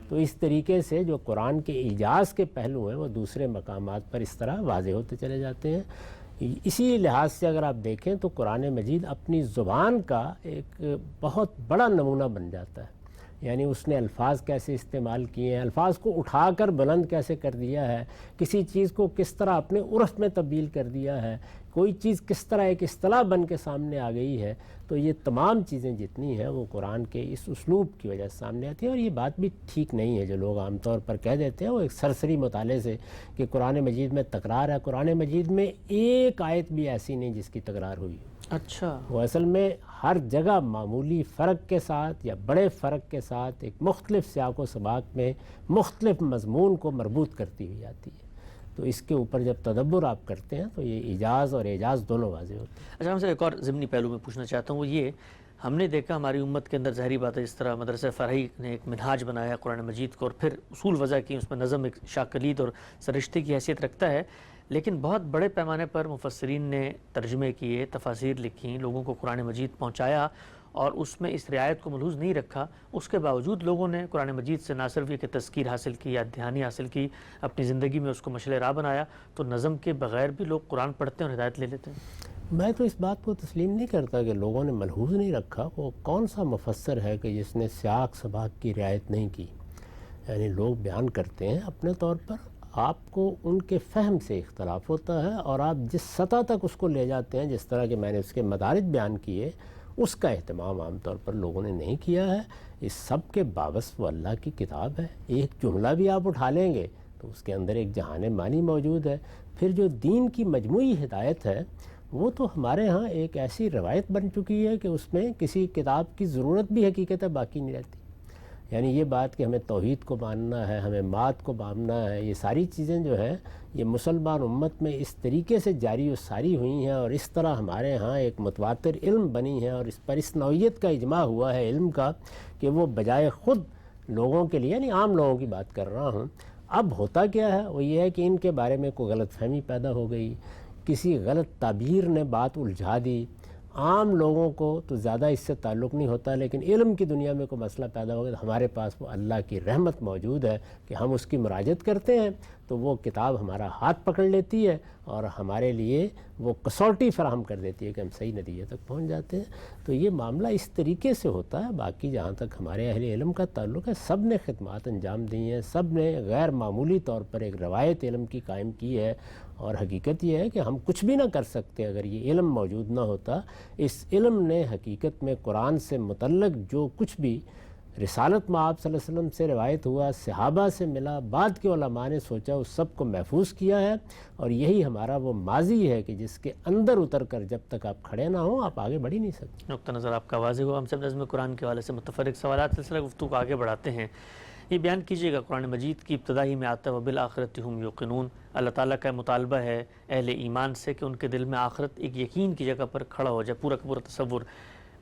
تو اس طریقے سے جو قرآن کے اعجاز کے پہلو ہیں وہ دوسرے مقامات پر اس طرح واضح ہوتے چلے جاتے ہیں. اسی لحاظ سے اگر آپ دیکھیں تو قرآن مجید اپنی زبان کا ایک بہت بڑا نمونہ بن جاتا ہے. یعنی اس نے الفاظ کیسے استعمال کیے ہیں، الفاظ کو اٹھا کر بلند کیسے کر دیا ہے، کسی چیز کو کس طرح اپنے عرف میں تبدیل کر دیا ہے، کوئی چیز کس طرح ایک اصطلاح بن کے سامنے آ گئی ہے. تو یہ تمام چیزیں جتنی ہیں وہ قرآن کے اس اسلوب کی وجہ سے سامنے آتی ہیں. اور یہ بات بھی ٹھیک نہیں ہے جو لوگ عام طور پر کہہ دیتے ہیں وہ ایک سرسری مطالعے سے کہ قرآن مجید میں تکرار ہے. قرآن مجید میں ایک آیت بھی ایسی نہیں جس کی تکرار ہوئی. اچھا، وہ اصل میں ہر جگہ معمولی فرق کے ساتھ یا بڑے فرق کے ساتھ ایک مختلف سیاق و سباق میں مختلف مضمون کو مربوط کرتی ہوئی آتی ہے. تو اس کے اوپر جب تدبر آپ کرتے ہیں تو یہ اعجاز اور اعجاز دونوں واضح ہوتے ہیں. اچھا، ہم سے ایک اور ضمنی پہلو میں پوچھنا چاہتا ہوں، وہ یہ ہم نے دیکھا ہماری امت کے اندر ظاہری بات ہے جس طرح مدرسہ فرعی نے ایک منہاج بنایا قرآن مجید کو اور پھر اصول وضع کی، اس میں نظم ایک شاکلید اور سرشتے کی حیثیت رکھتا ہے. لیکن بہت بڑے پیمانے پر مفسرین نے ترجمے کیے، تفاسیر لکھی، لوگوں کو قرآن مجید پہنچایا اور اس میں اس رعایت کو ملحوظ نہیں رکھا. اس کے باوجود لوگوں نے قرآن مجید سے نہ صرف یہ کہ تذکیر حاصل کی یا دھیانی حاصل کی، اپنی زندگی میں اس کو مشعل راہ بنایا. تو نظم کے بغیر بھی لوگ قرآن پڑھتے ہیں اور ہدایت لے لیتے ہیں. میں تو اس بات کو تسلیم نہیں کرتا کہ لوگوں نے ملحوظ نہیں رکھا. وہ کون سا مفسر ہے کہ جس نے سیاق سباق کی رعایت نہیں کی؟ یعنی لوگ بیان کرتے ہیں اپنے طور پر، آپ کو ان کے فہم سے اختلاف ہوتا ہے، اور آپ جس سطح تک اس کو لے جاتے ہیں، جس طرح کہ میں نے اس کے مدارج بیان کیے، اس کا اہتمام عام طور پر لوگوں نے نہیں کیا ہے۔ اس سب کے باوس وہ اللہ کی کتاب ہے، ایک جملہ بھی آپ اٹھا لیں گے تو اس کے اندر ایک جہان معنی موجود ہے۔ پھر جو دین کی مجموعی ہدایت ہے وہ تو ہمارے ہاں ایک ایسی روایت بن چکی ہے کہ اس میں کسی کتاب کی ضرورت بھی حقیقت ہے باقی نہیں رہتی۔ یعنی یہ بات کہ ہمیں توحید کو ماننا ہے، ہمیں مات کو ماننا ہے، یہ ساری چیزیں جو ہیں یہ مسلمان امت میں اس طریقے سے جاری و ساری ہوئی ہیں، اور اس طرح ہمارے ہاں ایک متواتر علم بنی ہے، اور اس پر اس نوعیت کا اجماع ہوا ہے علم کا کہ وہ بجائے خود لوگوں کے لیے، یعنی عام لوگوں کی بات کر رہا ہوں، اب ہوتا کیا ہے وہ یہ ہے کہ ان کے بارے میں کوئی غلط فہمی پیدا ہو گئی، کسی غلط تعبیر نے بات الجھا دی۔ عام لوگوں کو تو زیادہ اس سے تعلق نہیں ہوتا، لیکن علم کی دنیا میں کوئی مسئلہ پیدا ہو گیا تو ہمارے پاس وہ اللہ کی رحمت موجود ہے کہ ہم اس کی مراجعت کرتے ہیں تو وہ کتاب ہمارا ہاتھ پکڑ لیتی ہے اور ہمارے لیے وہ کسوٹی فراہم کر دیتی ہے کہ ہم صحیح نتیجے تک پہنچ جاتے ہیں۔ تو یہ معاملہ اس طریقے سے ہوتا ہے۔ باقی جہاں تک ہمارے اہل علم کا تعلق ہے، سب نے خدمات انجام دی ہیں، سب نے غیر معمولی طور پر ایک روایت علم کی قائم کی ہے، اور حقیقت یہ ہے کہ ہم کچھ بھی نہ کر سکتے اگر یہ علم موجود نہ ہوتا۔ اس علم نے حقیقت میں قرآن سے متعلق جو کچھ بھی رسالت میں آپ صلی اللہ علیہ وسلم سے روایت ہوا، صحابہ سے ملا، بعد کے علماء نے سوچا، اس سب کو محفوظ کیا ہے، اور یہی ہمارا وہ ماضی ہے کہ جس کے اندر اتر کر جب تک آپ کھڑے نہ ہوں آپ آگے بڑھ ہی نہیں سکتے۔ نقطہ نظر آپ کا واضح ہوا۔ ہم سب نظم قرآن کے حوالے سے متفرق سوالات سلسلہ گفتگو کو آگے بڑھاتے ہیں۔ یہ بیان کیجیے گا، قرآن مجید کی ابتدا ہی میں آتا ہے وَبِالْآخِرَةِ هُمْ يُوقِنُونَ، اللہ تعالیٰ کا مطالبہ ہے اہل ایمان سے کہ ان کے دل میں آخرت ایک یقین کی جگہ پر کھڑا ہو جائے، پورا کا پورا تصور۔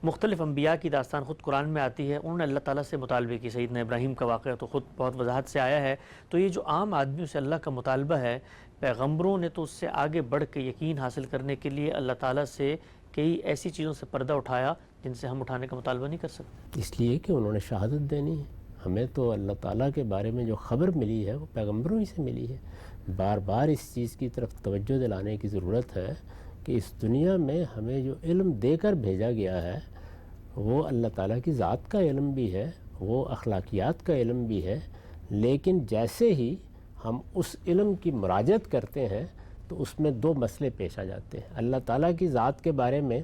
مختلف انبیاء کی داستان خود قرآن میں آتی ہے، انہوں نے اللہ تعالیٰ سے مطالبے کی۔ سیدنا ابراہیم کا واقعہ تو خود بہت وضاحت سے آیا ہے۔ تو یہ جو عام آدمیوں سے اللہ کا مطالبہ ہے، پیغمبروں نے تو اس سے آگے بڑھ کے یقین حاصل کرنے کے لیے اللہ تعالیٰ سے کئی ایسی چیزوں سے پردہ اٹھایا جن سے ہم اٹھانے کا مطالبہ نہیں کر سکتے۔ اس لیے کہ انہوں نے شہادت دینی ہے۔ ہمیں تو اللہ تعالیٰ کے بارے میں جو خبر ملی ہے وہ پیغمبروں ہی سے ملی ہے۔ بار بار اس چیز کی طرف توجہ دلانے کی ضرورت ہے کہ اس دنیا میں ہمیں جو علم دے کر بھیجا گیا ہے وہ اللہ تعالیٰ کی ذات کا علم بھی ہے، وہ اخلاقیات کا علم بھی ہے، لیکن جیسے ہی ہم اس علم کی مراجعت کرتے ہیں تو اس میں دو مسئلے پیش آ جاتے ہیں۔ اللہ تعالیٰ کی ذات کے بارے میں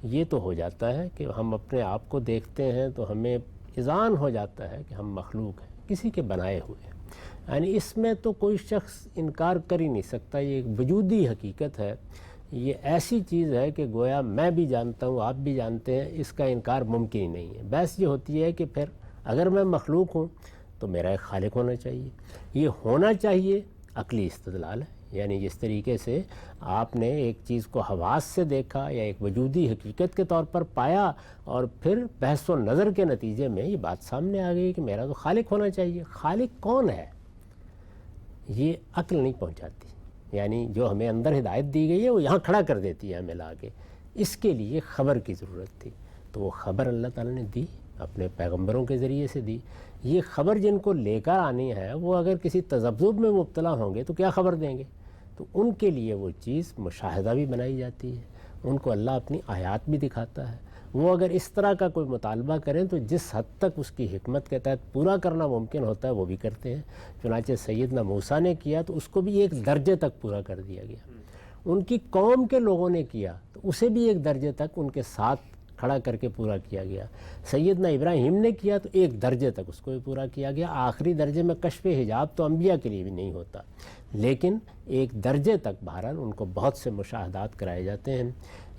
یہ تو ہو جاتا ہے کہ ہم اپنے آپ کو دیکھتے ہیں تو ہمیں اذعان ہو جاتا ہے کہ ہم مخلوق ہیں، کسی کے بنائے ہوئے ہیں، یعنی اس میں تو کوئی شخص انکار کر ہی نہیں سکتا، یہ ایک وجودی حقیقت ہے، یہ ایسی چیز ہے کہ گویا میں بھی جانتا ہوں، آپ بھی جانتے ہیں، اس کا انکار ممکن ہی نہیں ہے۔ بحث یہ ہوتی ہے کہ پھر اگر میں مخلوق ہوں تو میرا ایک خالق ہونا چاہیے، یہ ہونا چاہیے عقلی استدلال ہے، یعنی جس طریقے سے آپ نے ایک چیز کو حواس سے دیکھا یا ایک وجودی حقیقت کے طور پر پایا اور پھر بحث و نظر کے نتیجے میں یہ بات سامنے آ گئی کہ میرا تو خالق ہونا چاہیے۔ خالق کون ہے یہ عقل نہیں پہنچاتی، یعنی جو ہمیں اندر ہدایت دی گئی ہے وہ یہاں کھڑا کر دیتی ہے ہمیں لا کے۔ اس کے لیے خبر کی ضرورت تھی، تو وہ خبر اللہ تعالیٰ نے دی، اپنے پیغمبروں کے ذریعے سے دی۔ یہ خبر جن کو لے کر آنی ہے وہ اگر کسی تذبذب میں مبتلا ہوں گے تو کیا خبر دیں گے؟ تو ان کے لیے وہ چیز مشاہدہ بھی بنائی جاتی ہے، ان کو اللہ اپنی آیات بھی دکھاتا ہے۔ وہ اگر اس طرح کا کوئی مطالبہ کریں تو جس حد تک اس کی حکمت کے تحت پورا کرنا ممکن ہوتا ہے وہ بھی کرتے ہیں۔ چنانچہ سیدنا موسیٰ نے کیا تو اس کو بھی ایک درجے تک پورا کر دیا گیا، ان کی قوم کے لوگوں نے کیا تو اسے بھی ایک درجے تک ان کے ساتھ کھڑا کر کے پورا کیا گیا۔ سیدنا ابراہیم نے کیا تو ایک درجے تک اس کو بھی پورا کیا گیا۔ آخری درجے میں کشف حجاب تو انبیاء کے لیے بھی نہیں ہوتا، لیکن ایک درجے تک بہرحال ان کو بہت سے مشاہدات کرائے جاتے ہیں،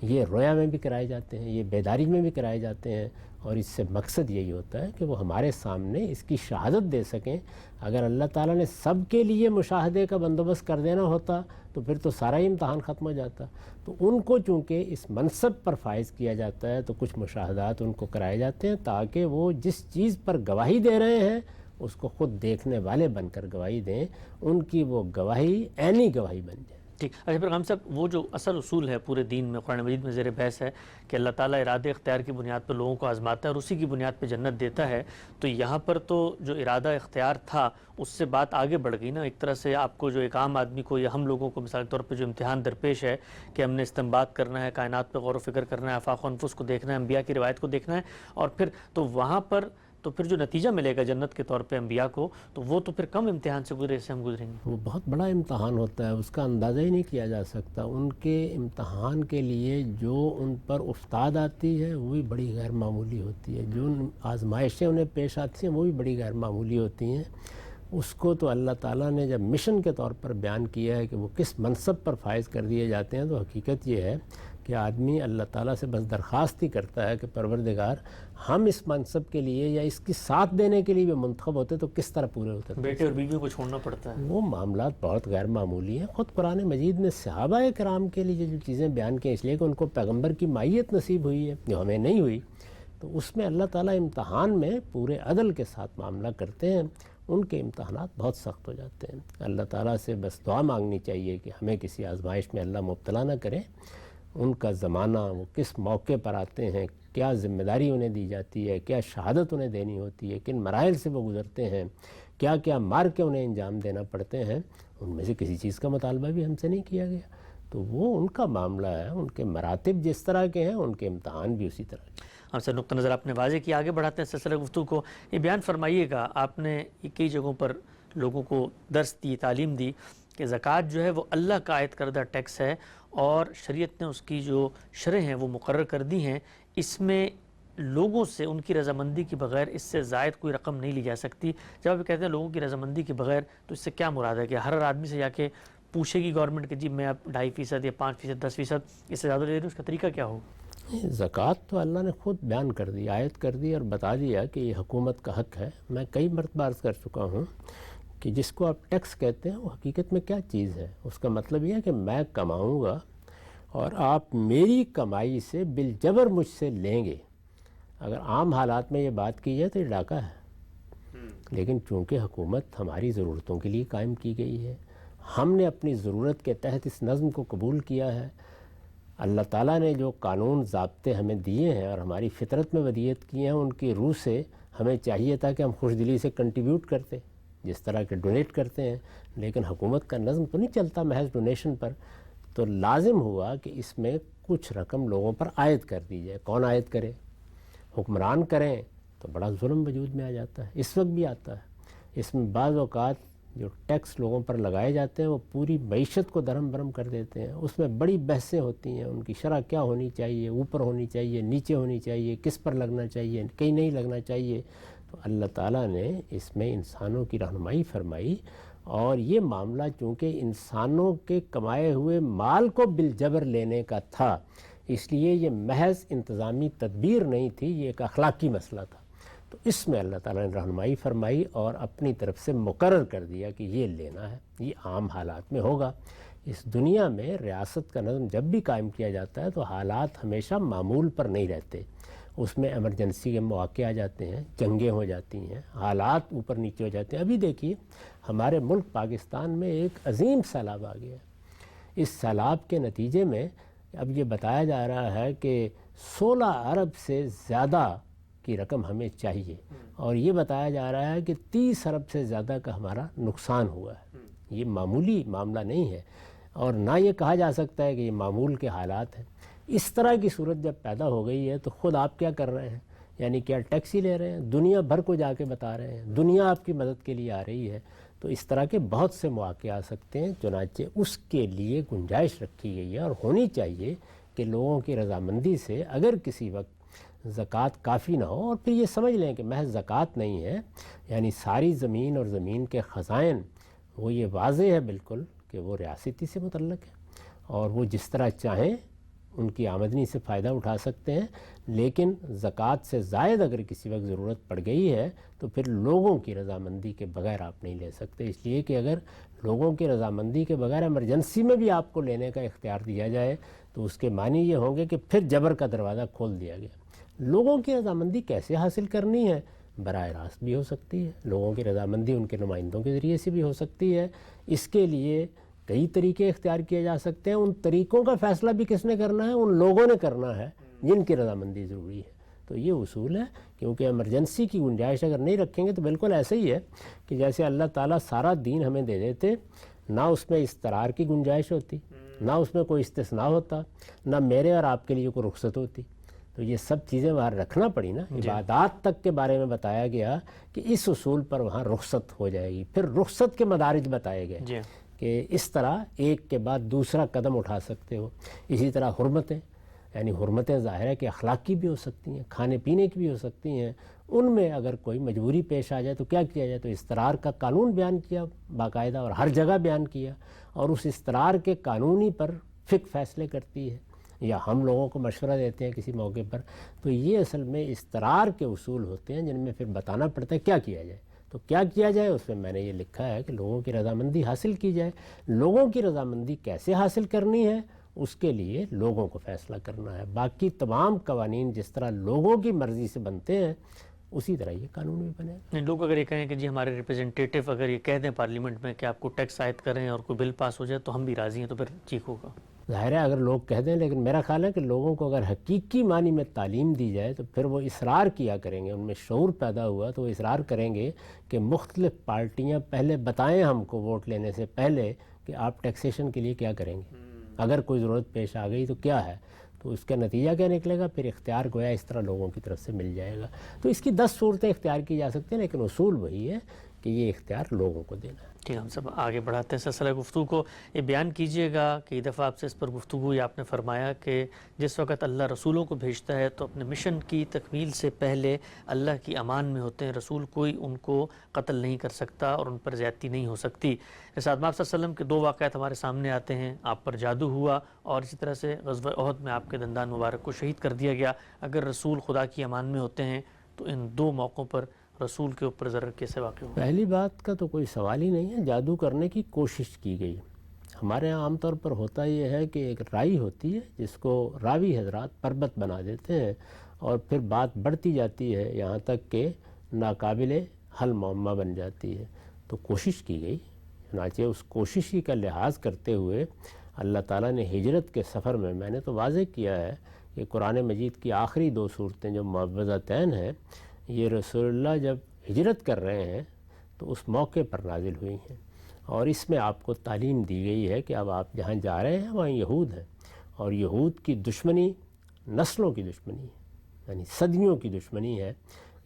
یہ رویا میں بھی کرائے جاتے ہیں، یہ بیداری میں بھی کرائے جاتے ہیں، اور اس سے مقصد یہی ہوتا ہے کہ وہ ہمارے سامنے اس کی شہادت دے سکیں۔ اگر اللہ تعالیٰ نے سب کے لیے مشاہدے کا بندوبست کر دینا ہوتا تو پھر تو سارا ہی امتحان ختم ہو جاتا۔ تو ان کو چونکہ اس منصب پر فائز کیا جاتا ہے تو کچھ مشاہدات ان کو کرائے جاتے ہیں تاکہ وہ جس چیز پر گواہی دے رہے ہیں اس کو خود دیکھنے والے بن کر گواہی دیں، ان کی وہ گواہی عینی گواہی بن جائے۔ ٹھیک۔ اچھا پیغام صاحب، وہ جو اصل اصول ہے پورے دین میں، قرآن مجید میں زیر بحث ہے کہ اللہ تعالیٰ ارادہ اختیار کی بنیاد پر لوگوں کو آزماتا ہے اور اسی کی بنیاد پہ جنت دیتا ہے، تو یہاں پر تو جو ارادہ اختیار تھا اس سے بات آگے بڑھ گئی نا۔ ایک طرح سے آپ کو جو ایک عام آدمی کو یا ہم لوگوں کو مثال کے طور پہ جو امتحان درپیش ہے کہ ہم نے استنباط کرنا ہے، کائنات پہ غور و فکر کرنا ہے، آفاق و انفس کو دیکھنا ہے، انبیاء کی روایت کو دیکھنا ہے، اور پھر تو وہاں پر تو پھر جو نتیجہ ملے گا جنت کے طور پہ انبیاء کو، تو وہ تو پھر کم امتحان سے گزرے سے ہم گزریں گے۔ وہ بہت بڑا امتحان ہوتا ہے، اس کا اندازہ ہی نہیں کیا جا سکتا۔ ان کے امتحان کے لیے جو ان پر افتاد آتی ہے وہی بڑی غیر معمولی ہوتی ہے، جو آزمائشیں انہیں پیش آتی ہیں وہ بھی بڑی غیر معمولی ہوتی ہیں۔ اس کو تو اللہ تعالیٰ نے جب مشن کے طور پر بیان کیا ہے کہ وہ کس منصب پر فائز کر دیے جاتے ہیں، تو حقیقت یہ ہے کہ آدمی اللہ تعالیٰ سے بس درخواست ہی کرتا ہے کہ پروردگار ہم اس منصب کے لیے یا اس کی ساتھ دینے کے لیے بھی منتخب ہوتے تو کس طرح پورے ہوتے۔ بیٹے اور بیویوں کو چھوڑنا پڑتا ہے۔ وہ معاملات بہت غیر معمولی ہیں۔ خود قرآن مجید نے صحابہ کرام کے لیے جو چیزیں بیان کی اس لیے کہ ان کو پیغمبر کی مائیت نصیب ہوئی ہے جو ہمیں نہیں ہوئی، تو اس میں اللہ تعالیٰ امتحان میں پورے عدل کے ساتھ معاملہ کرتے ہیں۔ ان کے امتحانات بہت سخت ہو جاتے ہیں۔ اللہ تعالیٰ سے بس دعا مانگنی چاہیے کہ ہمیں کسی آزمائش میں اللہ مبتلا نہ کرے۔ ان کا زمانہ، وہ کس موقع پر آتے ہیں، کیا ذمہ داری انہیں دی جاتی ہے، کیا شہادت انہیں دینی ہوتی ہے، کن مراحل سے وہ گزرتے ہیں، کیا کیا مار کے انہیں انجام دینا پڑتے ہیں، ان میں سے کسی چیز کا مطالبہ بھی ہم سے نہیں کیا گیا۔ تو وہ ان کا معاملہ ہے، ان کے مراتب جس طرح کے ہیں ان کے امتحان بھی اسی طرح کے۔ ہم سے نقطہ نظر آپ نے واضح کیا، آگے بڑھاتے ہیں سلسلہ گفتگو کو۔ یہ بیان فرمائیے گا، آپ نے کئی جگہوں پر لوگوں کو درس دی، تعلیم دی کہ زکوٰۃ جو ہے وہ اللہ کا عائد کردہ ٹیکس ہے، اور شریعت نے اس کی جو شرح ہیں وہ مقرر کر دی ہیں، اس میں لوگوں سے ان کی رضامندی کے بغیر اس سے زائد کوئی رقم نہیں لی جا سکتی۔ جب آپ کہتے ہیں لوگوں کی رضامندی کے بغیر، تو اس سے کیا مراد ہے کہ ہر آدمی سے جا کے پوچھے گی گورنمنٹ کہ جی میں اب 2.5% یا 5%، 10% اس سے زیادہ لے رہی ہوں، اس کا طریقہ کیا ہو؟ زکوٰۃ تو اللہ نے خود بیان کر دی، عائد کر دی اور بتا دیا کہ یہ حکومت کا حق ہے۔ میں کئی مرتبہ عرض کر چکا ہوں کہ جس کو آپ ٹیکس کہتے ہیں وہ حقیقت میں کیا چیز ہے۔ اس کا مطلب یہ ہے کہ میں کماؤں گا اور آپ میری کمائی سے بالجبر مجھ سے لیں گے۔ اگر عام حالات میں یہ بات کی جائے تو یہ ڈاکہ ہے، لیکن چونکہ حکومت ہماری ضرورتوں کے لیے قائم کی گئی ہے، ہم نے اپنی ضرورت کے تحت اس نظم کو قبول کیا ہے۔ اللہ تعالیٰ نے جو قانون ضابطے ہمیں دیے ہیں اور ہماری فطرت میں ودیت کی ہیں، ان کی روح سے ہمیں چاہیے تھا کہ ہم خوش دلی سے کنٹریبیوٹ کرتے، جس طرح کے ڈونیٹ کرتے ہیں، لیکن حکومت کا نظم تو نہیں چلتا محض ڈونیشن پر، تو لازم ہوا کہ اس میں کچھ رقم لوگوں پر عائد کر دی جائے۔ کون عائد کرے؟ حکمران کریں تو بڑا ظلم وجود میں آ جاتا ہے، اس وقت بھی آتا ہے۔ اس میں بعض اوقات جو ٹیکس لوگوں پر لگائے جاتے ہیں وہ پوری معیشت کو درہم برہم کر دیتے ہیں۔ اس میں بڑی بحثیں ہوتی ہیں، ان کی شرح کیا ہونی چاہیے، اوپر ہونی چاہیے، نیچے ہونی چاہیے، کس پر لگنا چاہیے، کہیں نہیں لگنا چاہیے۔ تو اللہ تعالیٰ نے اس میں انسانوں کی رہنمائی فرمائی، اور یہ معاملہ چونکہ انسانوں کے کمائے ہوئے مال کو بالجبر لینے کا تھا، اس لیے یہ محض انتظامی تدبیر نہیں تھی، یہ ایک اخلاقی مسئلہ تھا۔ تو اس میں اللہ تعالیٰ نے رہنمائی فرمائی اور اپنی طرف سے مقرر کر دیا کہ یہ لینا ہے، یہ عام حالات میں ہوگا۔ اس دنیا میں ریاست کا نظم جب بھی قائم کیا جاتا ہے تو حالات ہمیشہ معمول پر نہیں رہتے، اس میں ایمرجنسی کے مواقع آ جاتے ہیں، جنگیں ہو جاتی ہیں، حالات اوپر نیچے ہو جاتے ہیں۔ ابھی دیکھیے ہمارے ملک پاکستان میں ایک عظیم سیلاب آ گیا، اس سیلاب کے نتیجے میں اب یہ بتایا جا رہا ہے کہ 16 ارب سے زیادہ کی رقم ہمیں چاہیے، اور یہ بتایا جا رہا ہے کہ 30 ارب سے زیادہ کا ہمارا نقصان ہوا ہے۔ یہ معمولی معاملہ نہیں ہے، اور نہ یہ کہا جا سکتا ہے کہ یہ معمول کے حالات ہیں۔ اس طرح کی صورت جب پیدا ہو گئی ہے تو خود آپ کیا کر رہے ہیں؟ یعنی کیا ٹیکسی لے رہے ہیں؟ دنیا بھر کو جا کے بتا رہے ہیں، دنیا آپ کی مدد کے لیے آ رہی ہے۔ تو اس طرح کے بہت سے مواقع آ سکتے ہیں، چنانچہ اس کے لیے گنجائش رکھی گئی ہے، اور ہونی چاہیے کہ لوگوں کی رضامندی سے اگر کسی وقت زکوٰۃ کافی نہ ہو، اور پھر یہ سمجھ لیں کہ محض زکوٰۃ نہیں ہے، یعنی ساری زمین اور زمین کے خزائن، وہ یہ واضح ہے بالکل کہ وہ ریاستی سے متعلق ہے، اور وہ جس طرح چاہیں ان کی آمدنی سے فائدہ اٹھا سکتے ہیں، لیکن زکوٰۃ سے زائد اگر کسی وقت ضرورت پڑ گئی ہے تو پھر لوگوں کی رضامندی کے بغیر آپ نہیں لے سکتے، اس لیے کہ اگر لوگوں کی رضامندی کے بغیر ایمرجنسی میں بھی آپ کو لینے کا اختیار دیا جائے تو اس کے معنی یہ ہوں گے کہ پھر جبر کا دروازہ کھول دیا گیا۔ لوگوں کی رضامندی کیسے حاصل کرنی ہے؟ براہ راست بھی ہو سکتی ہے، لوگوں کی رضامندی ان کے نمائندوں کے ذریعے سے بھی ہو سکتی ہے۔ اس کے لیے کئی طریقے اختیار کیے جا سکتے ہیں، ان طریقوں کا فیصلہ بھی کس نے کرنا ہے؟ ان لوگوں نے کرنا ہے جن کی رضامندی ضروری ہے۔ تو یہ اصول ہے، کیونکہ ایمرجنسی کی گنجائش اگر نہیں رکھیں گے تو بالکل ایسے ہی ہے کہ جیسے اللہ تعالیٰ سارا دین ہمیں دے دیتے، نہ اس میں استرار کی گنجائش ہوتی، نہ اس میں کوئی استثناء ہوتا، نہ میرے اور آپ کے لیے کوئی رخصت ہوتی۔ تو یہ سب چیزیں وہاں رکھنا پڑی نا. عبادات تک کے بارے میں بتایا گیا کہ اس اصول پر وہاں رخصت ہو جائے گی. پھر رخصت کے مدارج بتائے گئے کہ اس طرح ایک کے بعد دوسرا قدم اٹھا سکتے ہو. اسی طرح حرمتیں، یعنی حرمتیں ظاہر ہے کہ اخلاقی بھی ہو سکتی ہیں، کھانے پینے کی بھی ہو سکتی ہیں. ان میں اگر کوئی مجبوری پیش آ جائے تو کیا کیا جائے؟ تو استرار کا قانون بیان کیا باقاعدہ، اور ہر جگہ بیان کیا، اور اس استرار کے قانونی پر فقہ فیصلے کرتی ہے یا ہم لوگوں کو مشورہ دیتے ہیں کسی موقع پر. تو یہ اصل میں استرار کے اصول ہوتے ہیں جن میں پھر بتانا پڑتا ہے کیا کیا جائے. تو کیا کیا جائے اس میں میں نے یہ لکھا ہے کہ لوگوں کی رضامندی حاصل کی جائے. لوگوں کی رضامندی کیسے حاصل کرنی ہے اس کے لیے لوگوں کو فیصلہ کرنا ہے. باقی تمام قوانین جس طرح لوگوں کی مرضی سے بنتے ہیں اسی طرح یہ قانون بھی بنے گا. لوگ اگر یہ کہیں کہ جی ہمارے ریپریزنٹیٹیو اگر یہ کہہ دیں پارلیمنٹ میں کہ آپ کو ٹیکس عائد کریں اور کوئی بل پاس ہو جائے تو ہم بھی راضی ہیں، تو پھر ٹھیک ہوگا. ظاہر ہے اگر لوگ کہہ دیں، لیکن میرا خیال ہے کہ لوگوں کو اگر حقیقی معنی میں تعلیم دی جائے تو پھر وہ اصرار کیا کریں گے. ان میں شعور پیدا ہوا تو وہ اصرار کریں گے کہ مختلف پارٹیاں پہلے بتائیں ہم کو ووٹ لینے سے پہلے کہ آپ ٹیکسیشن کے لیے کیا کریں گے. اگر کوئی ضرورت پیش آ گئی تو کیا ہے، تو اس کا نتیجہ کیا نکلے گا؟ پھر اختیار گویا اس طرح لوگوں کی طرف سے مل جائے گا. تو اس کی 10 صورتیں اختیار کی جا سکتی ہیں، لیکن اصول وہی ہے کہ یہ اختیار لوگوں کو دینا ہے. ٹھیک، ہم سب آگے بڑھاتے ہیں سلسلہ گفتگو کو. یہ بیان کیجئے گا کہ ایک دفعہ آپ سے اس پر گفتگو ہوئی، آپ نے فرمایا کہ جس وقت اللہ رسولوں کو بھیجتا ہے تو اپنے مشن کی تکمیل سے پہلے اللہ کی امان میں ہوتے ہیں. رسول کوئی ان کو قتل نہیں کر سکتا اور ان پر زیادتی نہیں ہو سکتی. جیسے آدم صلی اللہ علیہ وسلم کے 2 واقعات ہمارے سامنے آتے ہیں، آپ پر جادو ہوا اور اسی طرح سے غزوہ احد میں آپ کے دندان مبارک کو شہید کر دیا گیا. اگر رسول خدا کی امان میں ہوتے ہیں تو ان 2 موقعوں پر رسول کے اوپر ضرر کیسے واقع ہو؟ پہلی بات کا تو کوئی سوال ہی نہیں ہے. جادو کرنے کی کوشش کی گئی. ہمارے یہاں عام طور پر ہوتا یہ ہے کہ ایک رائی ہوتی ہے جس کو راوی حضرات پربت بنا دیتے ہیں اور پھر بات بڑھتی جاتی ہے یہاں تک کہ ناقابل حل معمہ بن جاتی ہے. تو کوشش کی گئی، چنانچہ اس کوشش کا لحاظ کرتے ہوئے اللہ تعالیٰ نے ہجرت کے سفر میں نے تو واضح کیا ہے کہ قرآن مجید کی آخری 2 صورتیں جو معوذتین ہیں یہ رسول اللہ جب ہجرت کر رہے ہیں تو اس موقع پر نازل ہوئی ہیں، اور اس میں آپ کو تعلیم دی گئی ہے کہ اب آپ جہاں جا رہے ہیں وہاں یہود ہیں، اور یہود کی دشمنی نسلوں کی دشمنی ہے، یعنی صدیوں کی دشمنی ہے.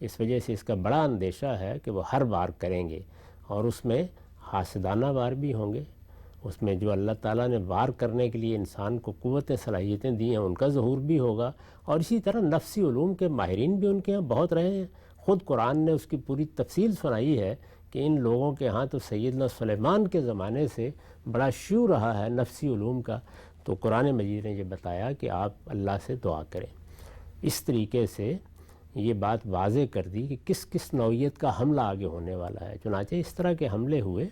اس وجہ سے اس کا بڑا اندیشہ ہے کہ وہ ہر وار کریں گے، اور اس میں حاسدانہ وار بھی ہوں گے. اس میں جو اللہ تعالیٰ نے وار کرنے کے لیے انسان کو قوت صلاحیتیں دی ہیں ان کا ظہور بھی ہوگا، اور اسی طرح نفسی علوم کے ماہرین بھی ان کے ہاں بہت رہے ہیں. خود قرآن نے اس کی پوری تفصیل سنائی ہے کہ ان لوگوں کے ہاں تو سیدنا سلیمان کے زمانے سے بڑا شیوع رہا ہے نفسی علوم کا. تو قرآن مجید نے یہ بتایا کہ آپ اللہ سے دعا کریں. اس طریقے سے یہ بات واضح کر دی کہ کس کس نوعیت کا حملہ آگے ہونے والا ہے. چنانچہ اس طرح کے حملے ہوئے،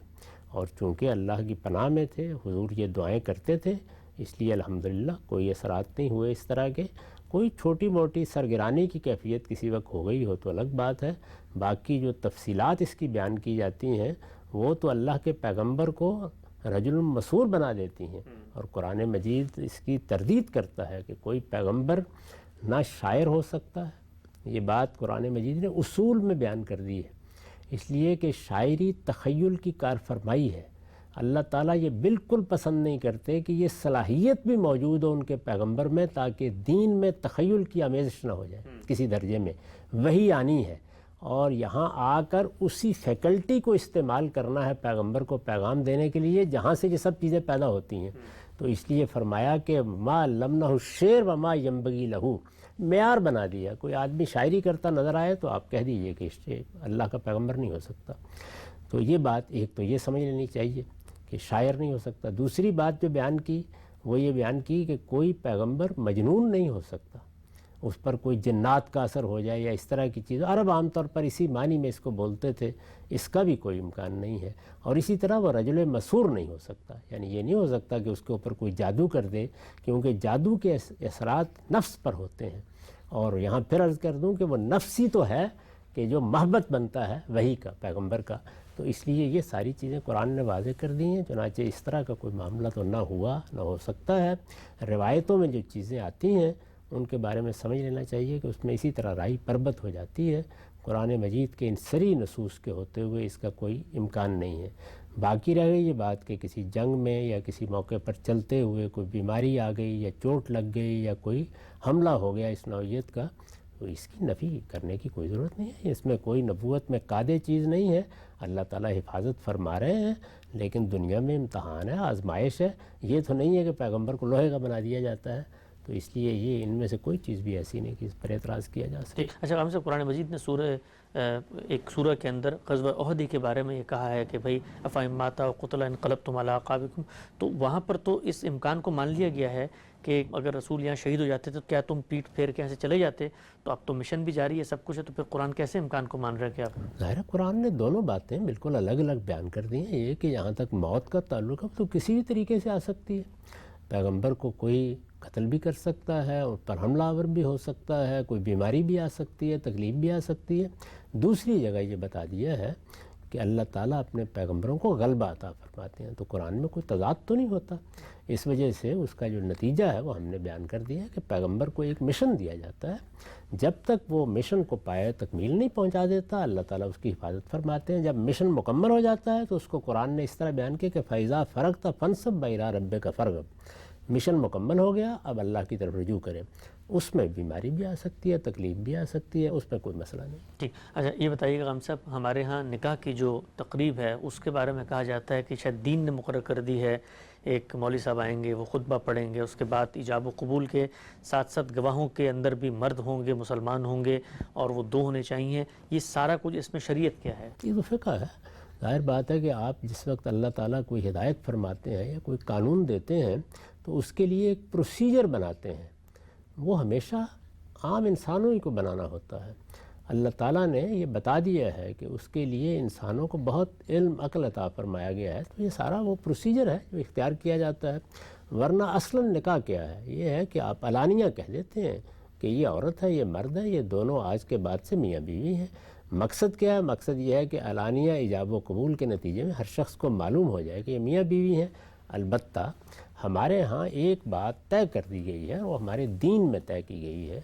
اور چونکہ اللہ کی پناہ میں تھے، حضور یہ دعائیں کرتے تھے، اس لیے الحمدللہ کوئی اثرات نہیں ہوئے اس طرح کے. کوئی چھوٹی موٹی سرگرانی کی کیفیت کسی وقت ہو گئی ہو تو الگ بات ہے. باقی جو تفصیلات اس کی بیان کی جاتی ہیں وہ تو اللہ کے پیغمبر کو رجل مسحور بنا دیتی ہیں، اور قرآن مجید اس کی تردید کرتا ہے کہ کوئی پیغمبر نہ شاعر ہو سکتا ہے. یہ بات قرآن مجید نے اصول میں بیان کر دی ہے، اس لیے کہ شاعری تخیل کی کار فرمائی ہے. اللہ تعالیٰ یہ بالکل پسند نہیں کرتے کہ یہ صلاحیت بھی موجود ہو ان کے پیغمبر میں تاکہ دین میں تخیل کی آمیزش نہ ہو جائے کسی درجے میں. وہی آنی ہے اور یہاں آ کر اسی فیکلٹی کو استعمال کرنا ہے پیغمبر کو پیغام دینے کے لیے جہاں سے یہ سب چیزیں پیدا ہوتی ہیں. تو اس لیے فرمایا کہ ما علمنہ الشعر وما ینبغی لہ، معیار بنا دیا. کوئی آدمی شاعری کرتا نظر آئے تو آپ کہہ دیجئے کہ اللہ کا پیغمبر نہیں ہو سکتا. تو یہ بات ایک تو یہ سمجھ لینی چاہیے کہ شاعر نہیں ہو سکتا. دوسری بات جو بیان کی وہ یہ بیان کی کہ کوئی پیغمبر مجنون نہیں ہو سکتا، اس پر کوئی جنات کا اثر ہو جائے یا اس طرح کی چیز. عرب عام طور پر اسی معنی میں اس کو بولتے تھے، اس کا بھی کوئی امکان نہیں ہے. اور اسی طرح وہ رجل مسحور نہیں ہو سکتا، یعنی یہ نہیں ہو سکتا کہ اس کے اوپر کوئی جادو کر دے، کیونکہ جادو کے اثرات نفس پر ہوتے ہیں. اور یہاں پھر عرض کر دوں کہ وہ نفسی تو ہے کہ جو محبت بنتا ہے وہی کا پیغمبر کا. تو اس لیے یہ ساری چیزیں قرآن نے واضح کر دی ہیں. چنانچہ اس طرح کا کوئی معاملہ تو نہ ہوا نہ ہو سکتا ہے. روایتوں میں جو چیزیں آتی ہیں ان کے بارے میں سمجھ لینا چاہیے کہ اس میں اسی طرح رائی پربت ہو جاتی ہے. قرآن مجید کے ان سری نصوص کے ہوتے ہوئے اس کا کوئی امکان نہیں ہے. باقی رہ گئی یہ بات کہ کسی جنگ میں یا کسی موقع پر چلتے ہوئے کوئی بیماری آ گئی یا چوٹ لگ گئی یا کوئی حملہ ہو گیا اس نوعیت کا، تو اس کی نفی کرنے کی کوئی ضرورت نہیں ہے۔ اس میں کوئی نبوت میں قادر چیز نہیں ہے، اللہ تعالیٰ حفاظت فرما رہے ہیں، لیکن دنیا میں امتحان ہے، آزمائش ہے۔ یہ تو نہیں ہے کہ پیغمبر کو لوہے کا بنا دیا جاتا ہے، تو اس لیے یہ ان میں سے کوئی چیز بھی ایسی نہیں کہ اس پر اعتراض کیا جا سکے۔ اچھا غلام صاحب، قرآن مجید نے ایک سورہ کے اندر غزوہ احد کے بارے میں یہ کہا ہے کہ بھائی افإن مات أو قتل انقلبتم علی اعقابکم، تو وہاں پر تو اس امکان کو مان لیا گیا ہے کہ اگر رسول یہاں شہید ہو جاتے تو کیا تم پیٹ پھیر کے یہاں سے چلے جاتے؟ تو اب تو مشن بھی جاری ہے، سب کچھ ہے، تو پھر قرآن کیسے امکان کو مان رہا ہے کہ آپ؟ ظاہر ہے قرآن نے دونوں باتیں بالکل الگ الگ بیان کر دی ہیں۔ یہ کہ جہاں تک موت کا تعلق ہے تو کسی بھی طریقے سے آ سکتی ہے، پیغمبر کو کوئی قتل بھی کر سکتا ہے، ان پر حملہ آور بھی ہو سکتا ہے، کوئی بیماری بھی آ سکتی ہے، تکلیف بھی آ سکتی ہے۔ دوسری جگہ یہ بتا دیا ہے کہ اللہ تعالیٰ اپنے پیغمبروں کو غلبہ عطا فرماتے ہیں، تو قرآن میں کوئی تضاد تو نہیں ہوتا۔ اس وجہ سے اس کا جو نتیجہ ہے وہ ہم نے بیان کر دیا ہے کہ پیغمبر کو ایک مشن دیا جاتا ہے، جب تک وہ مشن کو پائے تکمیل نہیں پہنچا دیتا اللہ تعالیٰ اس کی حفاظت فرماتے ہیں۔ جب مشن مکمل ہو جاتا ہے تو اس کو قرآن نے اس طرح بیان کیا کہ فَإِذَا فَرَغْتَ فَانْصَبْ إِلَىٰ رَبِّكَ فَارْغَب، مشن مکمل ہو گیا، اب اللہ کی طرف رجوع کریں۔ اس میں بیماری بھی آ سکتی ہے، تکلیف بھی آ سکتی ہے، اس میں کوئی مسئلہ نہیں۔ ٹھیک، اچھا یہ بتائیے گا غلام صاحب، ہمارے ہاں نکاح کی جو تقریب ہے اس کے بارے میں کہا جاتا ہے کہ شاید دین نے مقرر کر دی ہے، ایک مولوی صاحب آئیں گے، وہ خطبہ پڑھیں گے، اس کے بعد ایجاب و قبول کے ساتھ ساتھ گواہوں کے اندر بھی مرد ہوں گے، مسلمان ہوں گے، اور وہ 2 ہونے چاہیے۔ یہ سارا کچھ اس میں شریعت کیا ہے؟ یہ تو فقہ ہے۔ ظاہر بات ہے کہ آپ جس وقت اللہ تعالیٰ کوئی ہدایت فرماتے ہیں یا کوئی قانون دیتے ہیں تو اس کے لیے ایک پروسیجر بناتے ہیں، وہ ہمیشہ عام انسانوں ہی کو بنانا ہوتا ہے۔ اللہ تعالیٰ نے یہ بتا دیا ہے کہ اس کے لیے انسانوں کو بہت علم عقل عطا فرمایا گیا ہے، تو یہ سارا وہ پروسیجر ہے جو اختیار کیا جاتا ہے۔ ورنہ اصلاً نکاح کیا ہے؟ یہ ہے کہ آپ علانیہ کہہ دیتے ہیں کہ یہ عورت ہے، یہ مرد ہے، یہ دونوں آج کے بعد سے میاں بیوی ہیں۔ مقصد کیا ہے؟ مقصد یہ ہے کہ علانیہ ایجاب و قبول کے نتیجے میں ہر شخص کو معلوم ہو جائے کہ یہ میاں بیوی ہیں۔ البتہ ہمارے ہاں ایک بات طے کر دی گئی ہے، وہ ہمارے دین میں طے کی گئی ہے،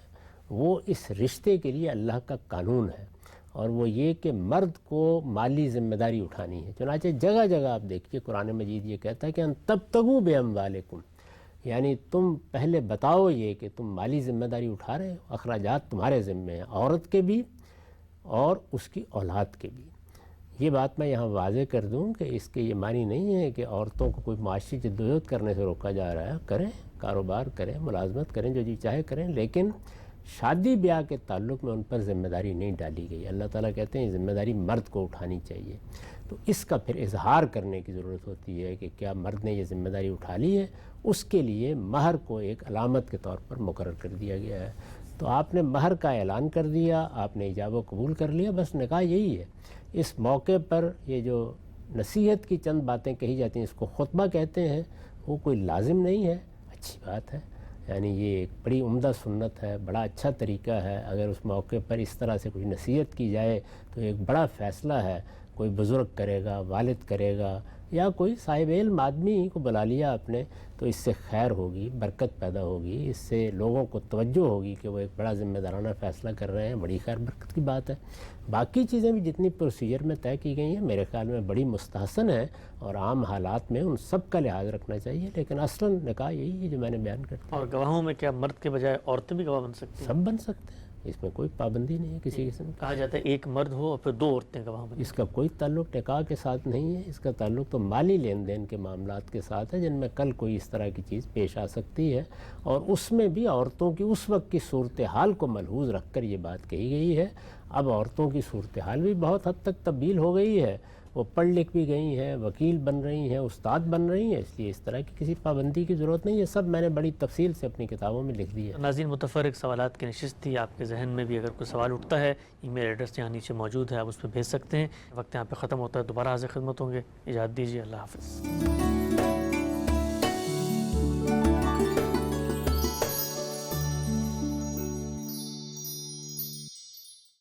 وہ اس رشتے کے لیے اللہ کا قانون ہے، اور وہ یہ کہ مرد کو مالی ذمہ داری اٹھانی ہے۔ چنانچہ جگہ جگہ آپ دیکھیے قرآن مجید یہ کہتا ہے کہ ان تبتغوا باموالکم، یعنی تم پہلے بتاؤ یہ کہ تم مالی ذمہ داری اٹھا رہے ہو، اخراجات تمہارے ذمہ ہیں، عورت کے بھی اور اس کی اولاد کے بھی۔ یہ بات میں یہاں واضح کر دوں کہ اس کے یہ معنی نہیں ہے کہ عورتوں کو کوئی معاشی جدوجہد کرنے سے روکا جا رہا ہے، کریں، کاروبار کریں، ملازمت کریں، جو جی چاہے کریں، لیکن شادی بیاہ کے تعلق میں ان پر ذمہ داری نہیں ڈالی گئی۔ اللہ تعالیٰ کہتے ہیں یہ ذمہ داری مرد کو اٹھانی چاہیے، تو اس کا پھر اظہار کرنے کی ضرورت ہوتی ہے کہ کیا مرد نے یہ ذمہ داری اٹھا لی ہے۔ اس کے لیے مہر کو ایک علامت کے طور پر مقرر کر دیا گیا ہے، تو آپ نے مہر کا اعلان کر دیا، آپ نے ایجاب و قبول کر لیا، بس نکاح یہی ہے۔ اس موقع پر یہ جو نصیحت کی چند باتیں کہی جاتی ہیں، اس کو خطبہ کہتے ہیں، وہ کوئی لازم نہیں ہے، اچھی بات ہے، یعنی یہ ایک بڑی عمدہ سنت ہے، بڑا اچھا طریقہ ہے۔ اگر اس موقع پر اس طرح سے کوئی نصیحت کی جائے تو ایک بڑا فیصلہ ہے، کوئی بزرگ کرے گا، والد کرے گا، یا کوئی صاحب علم آدمی کو بلا لیا آپ نے، تو اس سے خیر ہوگی، برکت پیدا ہوگی، اس سے لوگوں کو توجہ ہوگی کہ وہ ایک بڑا ذمہ دارانہ فیصلہ کر رہے ہیں، بڑی خیر برکت کی بات ہے۔ باقی چیزیں بھی جتنی پروسیجر میں طے کی گئی ہیں میرے خیال میں بڑی مستحسن ہیں، اور عام حالات میں ان سب کا لحاظ رکھنا چاہیے، لیکن اصلاً نکاح یہی ہے جو میں نے بیان کر دیا۔ اور گواہوں میں کیا مرد کے بجائے عورتیں بھی گواہ بن سکتی ہیں؟ سب بن سکتے ہیں، اس میں کوئی پابندی نہیں ہے کسی قسم کی۔ کہا جاتا ہے ایک مرد ہو اور پھر 2 عورتیں گواہ بنیں۔ اس کا کوئی تعلق نکاح کے ساتھ نہیں ہے، اس کا تعلق تو مالی لین دین کے معاملات کے ساتھ ہے، جن میں کل کوئی اس طرح کی چیز پیش آ سکتی ہے، اور اس میں بھی عورتوں کی اس وقت کی صورتحال کو ملحوظ رکھ کر یہ بات کہی گئی ہے۔ اب عورتوں کی صورتحال بھی بہت حد تک تبدیل ہو گئی ہے، وہ پڑھ لکھ بھی گئی ہیں، وکیل بن رہی ہیں، استاد بن رہی ہیں، اس لیے اس طرح کی کسی پابندی کی ضرورت نہیں ہے۔ سب میں نے بڑی تفصیل سے اپنی کتابوں میں لکھ دی ہے۔ ناظرین، متفرق سوالات کی نشست تھی، آپ کے ذہن میں بھی اگر کوئی سوال اٹھتا ہے ای میل ایڈریس یہاں نیچے موجود ہے، آپ اس پہ بھیج سکتے ہیں۔ وقت یہاں پہ ختم ہوتا ہے، دوبارہ حاضر خدمت ہوں گے، اجازت دیجیے، اللہ حافظ۔